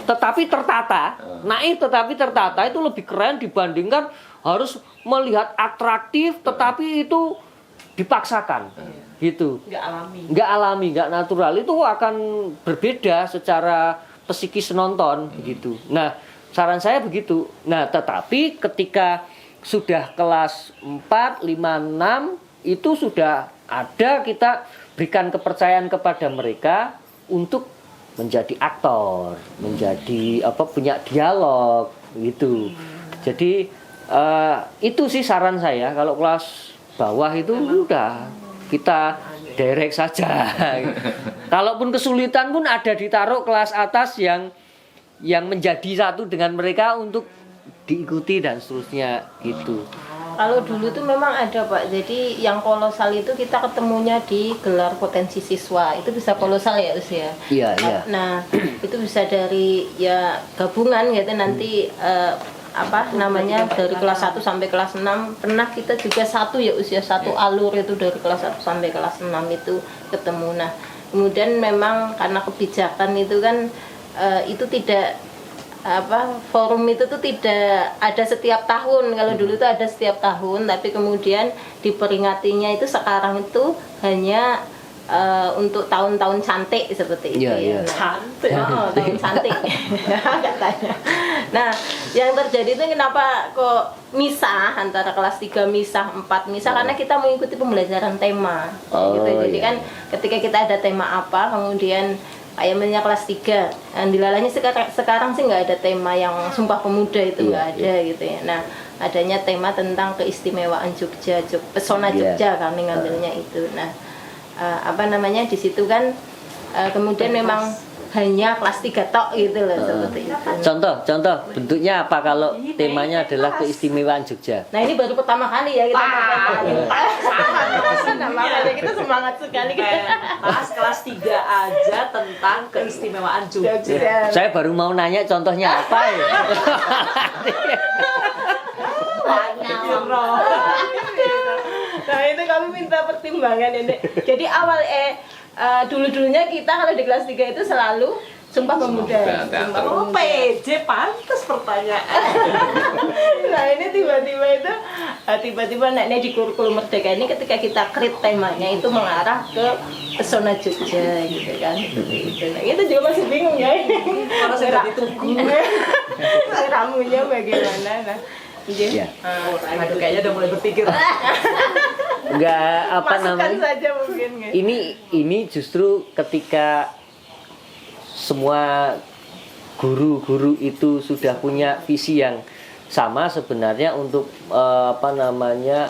tetapi tertata. Naif tetapi tertata itu lebih keren dibandingkan harus melihat atraktif tetapi itu dipaksakan gitu. Nggak alami, nggak natural. Itu akan berbeda secara psikis nonton gitu. Nah, saran saya begitu. Nah, tetapi ketika sudah kelas 4, 5, 6 itu sudah ada kita berikan kepercayaan kepada mereka untuk menjadi aktor, menjadi punya dialog gitu. Jadi itu sih saran saya. Kalau kelas bawah itu udah kita direct saja. Kalaupun kesulitan pun ada ditaruh kelas atas yang menjadi satu dengan mereka untuk diikuti dan seterusnya gitu. Kalau dulu tuh memang ada Pak, jadi yang kolosal itu kita ketemunya di gelar potensi siswa, itu bisa kolosal ya usia. Iya. Nah itu bisa dari ya gabungan gitu nanti dari kelas 1 sampai kelas 6 pernah kita juga usia satu alur itu dari kelas 1 sampai kelas 6 itu ketemu. Nah kemudian memang karena kebijakan itu kan itu tidak forum itu tuh tidak ada setiap tahun. Kalau dulu tuh ada setiap tahun, tapi kemudian diperingatinya itu sekarang itu hanya untuk tahun-tahun cantik seperti itu. Iya. Cantik. Tahun cantik katanya. Nah, yang terjadi itu kenapa kok misah antara kelas 3 misah, 4 misah karena kita mengikuti pembelajaran tema. Jadi kan ketika kita ada tema apa, kemudian ayamnya kelas 3. Yang dilalanya sekarang sih nggak ada tema yang Sumpah Pemuda itu nggak ada gitu ya. Nah, adanya tema tentang keistimewaan Jogja, pesona Jogja kami ngambilnya itu. Nah, di situ kan kemudian memang hanya kelas 3 tok gitu loh seperti itu. Contoh bentuknya apa kalau temanya adalah keistimewaan Jogja? Nah ini baru pertama kali ya kita makanya kita semangat sekali kelas 3 aja tentang keistimewaan Jogja. Saya baru mau nanya contohnya apa ya? Nah itu kami minta pertimbangan ini. Jadi dulu-dulunya kita kalau di kelas 3 itu selalu Sumpah Pemuda. PJ pantas pertanyaan. Nah ini tiba-tiba naiknya di kurikulum Merdeka ini ketika kita create temanya itu mengarah ke pesona Jogja gitu kan. Nah, itu juga masih bingung ya. Karena saya ditunggu. Ramunya bagaimana? Nah, aduh kayaknya udah mulai berpikir. Enggak Masukkan saja mungkin. Ini justru ketika semua guru-guru itu sudah punya visi yang sama sebenarnya untuk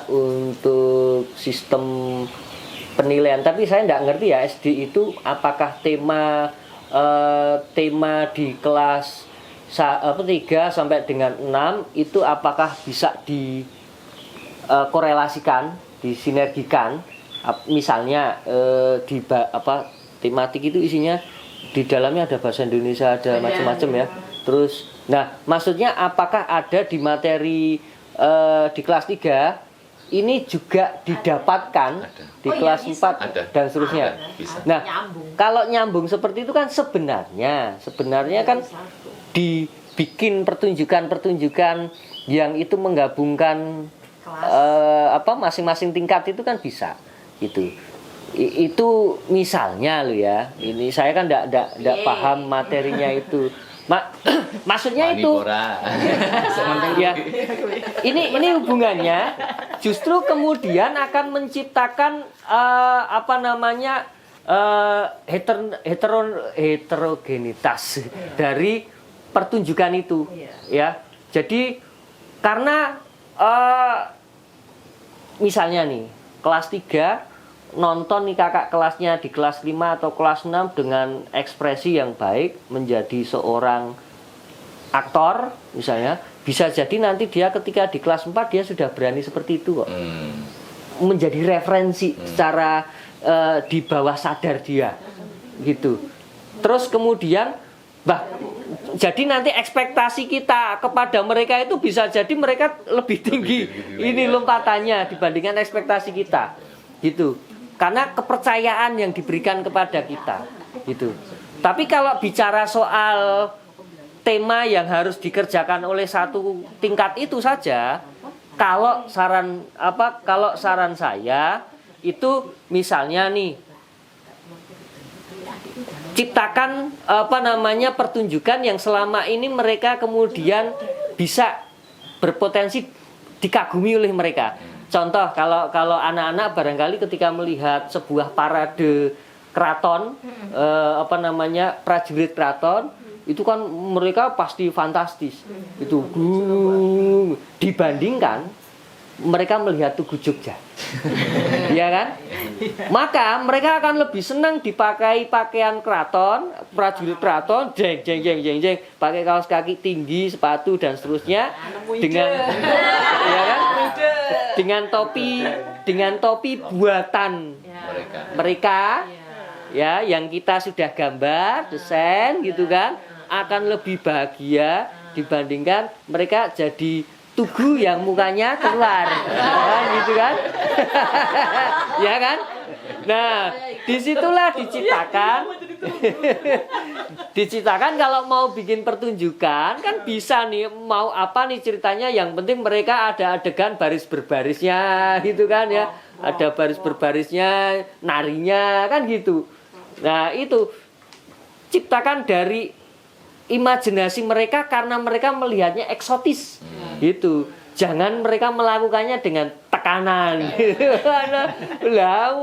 untuk sistem penilaian. Tapi saya nggak ngerti ya SD itu apakah tema di kelas 3 sampai dengan 6 itu apakah bisa dikorelasikan, disinergikan. Misalnya tematik itu isinya di dalamnya ada bahasa Indonesia, ada macam-macam ya. Terus maksudnya apakah ada di materi di kelas 3 ini juga didapatkan di kelas 4 dan seterusnya. Nah, kalau nyambung seperti itu kan sebenarnya kan dibikin pertunjukan-pertunjukan yang itu menggabungkan masing-masing tingkat itu kan bisa gitu. Itu misalnya lo ya, ini saya kan enggak paham materinya itu. Maksudnya itu ya, ini hubungannya justru kemudian akan menciptakan heterogenitas dari pertunjukan itu ya. Jadi karena misalnya nih kelas 3 nonton nih kakak kelasnya di kelas 5 atau kelas 6 dengan ekspresi yang baik menjadi seorang aktor misalnya, bisa jadi nanti dia ketika di kelas 4 dia sudah berani seperti itu kok. Menjadi referensi secara di bawah sadar dia gitu. Terus kemudian jadi nanti ekspektasi kita kepada mereka itu bisa jadi mereka lebih tinggi ini lompatannya dibandingkan ekspektasi kita gitu. Karena kepercayaan yang diberikan kepada kita gitu. Tapi kalau bicara soal tema yang harus dikerjakan oleh satu tingkat itu saja, kalau saran saya itu misalnya nih ciptakan pertunjukan yang selama ini mereka kemudian bisa berpotensi dikagumi oleh mereka. Contoh kalau anak-anak barangkali ketika melihat sebuah parade keraton, prajurit keraton, itu kan mereka pasti fantastis. Itu dibandingkan mereka melihat Tugu Jogja. Iya kan? Maka mereka akan lebih senang dipakai pakaian keraton, prajurit keraton, jeng, pakai kaos kaki tinggi, sepatu dan seterusnya dengan ya kan? Dengan topi buatan mereka ya, yang kita sudah gambar, desain gitu kan, akan lebih bahagia dibandingkan mereka jadi tugu yang mukanya keluar, gitu kan? Ya kan? Nah, disitulah diciptakan kalau mau bikin pertunjukan kan bisa nih, mau apa nih ceritanya, yang penting mereka ada adegan baris berbarisnya gitu kan ya, ada baris berbarisnya, narinya kan gitu. Nah, itu ciptakan dari imajinasi mereka karena mereka melihatnya eksotis gitu. Jangan mereka melakukannya dengan tekanan gitu. Lah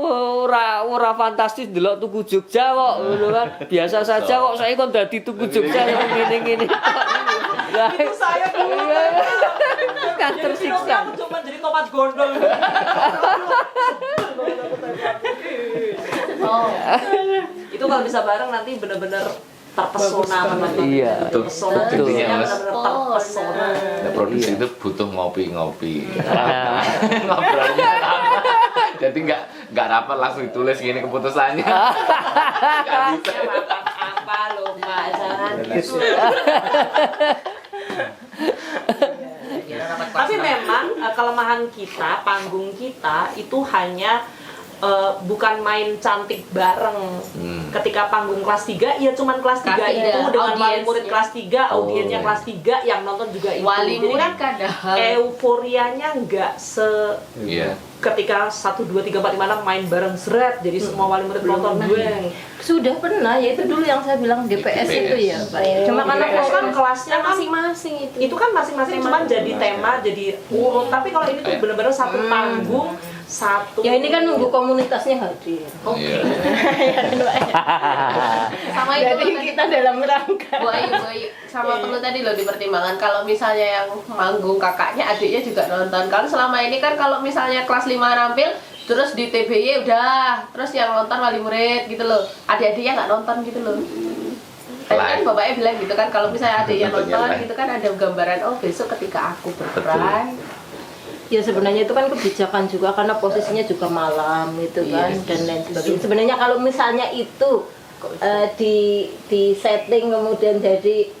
ora fantastis delok Tugu Jogja kok ngono kan. Biasa saja kok, saya kok dadi Tugu Jogja ngene-ngene. Lah itu saya kan tersiksa. Cuma jadi tomat gondol. Itu kalau bisa bareng nanti bener-bener terpesona teman-teman. Iya. Terpesona. Terpesona. Nah, produksi itu butuh ngopi-ngopi. Ngobrolnya jadi nggak rapat langsung ditulis gini keputusannya. Apa lo Mbak, jangan gitu. Tapi memang kelemahan kita, panggung kita itu hanya bukan main cantik bareng. Ketika panggung kelas 3 ya cuman kelas 3 itu dengan wali murid kelas 3, audiensnya kelas 3, yang nonton juga itu. Wali jadi murid kan euforianya enggak ketika 1 2 3 4 5 6 main bareng seret, jadi semua wali murid nonton gue. Sudah pernah, ya itu dulu yang saya bilang GPS itu ya Pak. Cuma karena kan kelasnya masing-masing itu kan masing-masing cuman jadi tema, jadi urut. Tapi kalau ini tuh benar-benar satu panggung, satu. Ya ini kan nunggu komunitasnya hadir. Oke. Sama itu jadi kita dalam rangka. Bu Ayu, sama perlu tadi loh dipertimbangkan kalau misalnya yang manggung kakaknya, adiknya juga nonton. Kalau selama ini kan kalau misalnya kelas 5 nampil, terus di TBY udah, terus yang nonton wali murid gitu loh, adik-adiknya nggak nonton gitu loh. Tadi kan bapaknya bilang gitu kan, kalau misalnya adiknya nonton gitu kan ada gambaran, oh besok ketika aku berperan. Ya sebenarnya itu kan kebijakan juga karena posisinya juga malam gitu kan, dan lain sebagainya. Sebenarnya kalau misalnya itu di setting kemudian jadi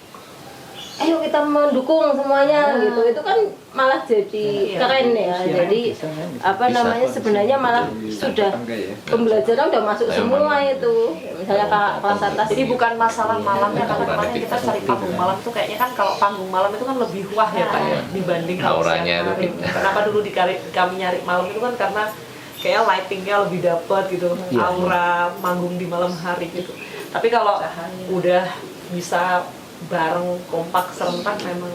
ayo kita mendukung semuanya gitu. Itu kan malah jadi keren ya. Jadi apa namanya sebenarnya malah sudah pembelajaran udah masuk semua itu. Misalnya kelas atas. Jadi bukan masalah malamnya, karena kemarin kita cari panggung malam tuh kayaknya kan kalau panggung malam itu kan lebih wah ya Pak ya dibanding kalau Auranya siang hari. itu. Kenapa dulu kami nyari malam itu kan karena kayak lightingnya lebih dapet gitu, aura manggung di malam hari gitu. Tapi kalau udah bisa bareng kompak serentak memang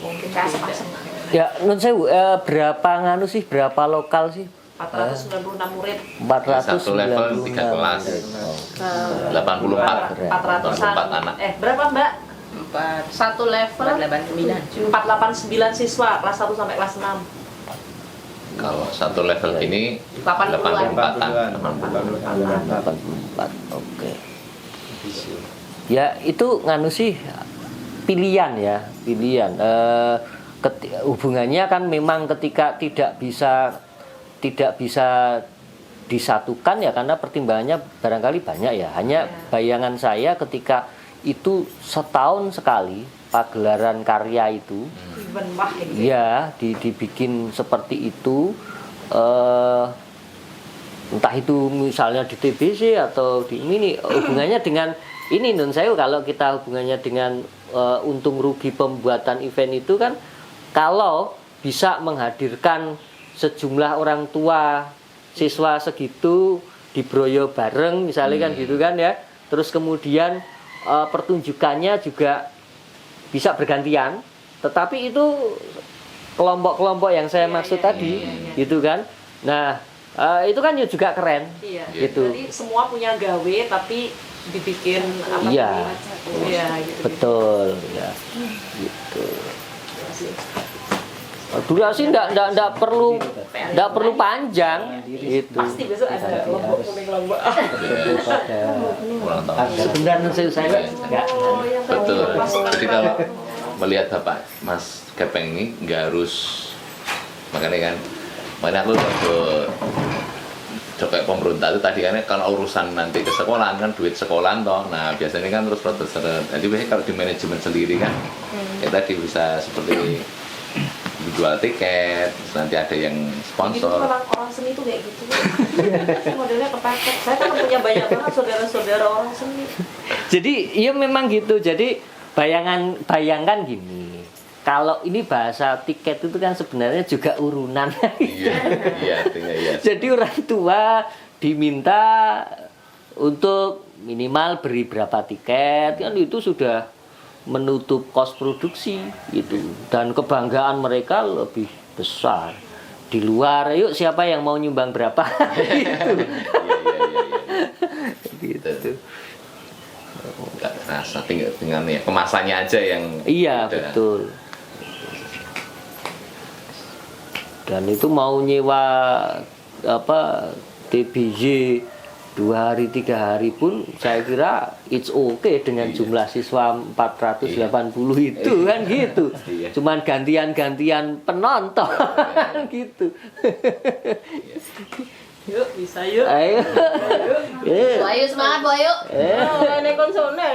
mungkin kayak asem-asem. Ya, menurut saya berapa nganu sih, berapa lokal sih? 496 murid. 496. Satu level 3 kelas. 84 400-an anak. Berapa Mbak? Satu level 489 siswa kelas 1 sampai kelas 6. Kalau satu level ini 84-an. 84. Oke. Ya, itu nganu sih pilihan ya, pilihan. Hubungannya kan memang ketika tidak bisa disatukan ya karena pertimbangannya barangkali banyak ya. Hanya bayangan saya ketika itu setahun sekali pagelaran karya itu ya dibikin seperti itu, entah itu misalnya di TBC atau di ini hubungannya dengan ini Nun Sewu. Kalau kita hubungannya dengan untung rugi pembuatan event itu kan kalau bisa menghadirkan sejumlah orang tua siswa segitu dibroyo bareng misalnya kan gitu kan ya, terus kemudian pertunjukannya juga bisa bergantian, tetapi itu kelompok-kelompok yang saya maksud tadi gitu kan. Nah itu kan juga keren gitu. Jadi semua punya gawe tapi dibikin apa iya gitu. Betul ya gitu. Durasi enggak perlu panjang gitu. Pasti besok ada kelompok kuning lombok. Sebenarnya saya enggak. Betul. Jadi kalau melihat Bapak Mas Gepeng ini nggak harus, makanya aku kayak pemerintah itu tadi kan kalau urusan nanti ke sekolahan kan duit sekolahan toh. Nah biasanya kan terus proses. Jadi biasanya kalau di manajemen sendiri kan kita tadi bisa seperti jual tiket, terus nanti ada yang sponsor. Itu orang seni tuh kayak gitu. Modelnya kepepet. Saya kan punya banyak banget saudara-saudara orang seni. Jadi iya memang gitu. Jadi bayangkan gini. Kalau ini bahasa tiket itu kan sebenarnya juga urunan. Iya. Jadi orang tua diminta untuk minimal beri berapa tiket, kan itu sudah menutup kos produksi gitu. Dan kebanggaan mereka lebih besar. Di luar, yuk siapa yang mau nyumbang berapa? Gitu. Nggak terasa dengan ya kemasannya aja yang iya beda. Betul. Dan itu mau nyewa TBJ 2 hari 3 hari pun saya kira it's okay dengan jumlah siswa 480 itu kan gitu. Cuman gantian-gantian penonton gitu. Yuk, bisa yuk. Ayo. Ayo semangat, Bu, ayo. Ini konsolnya.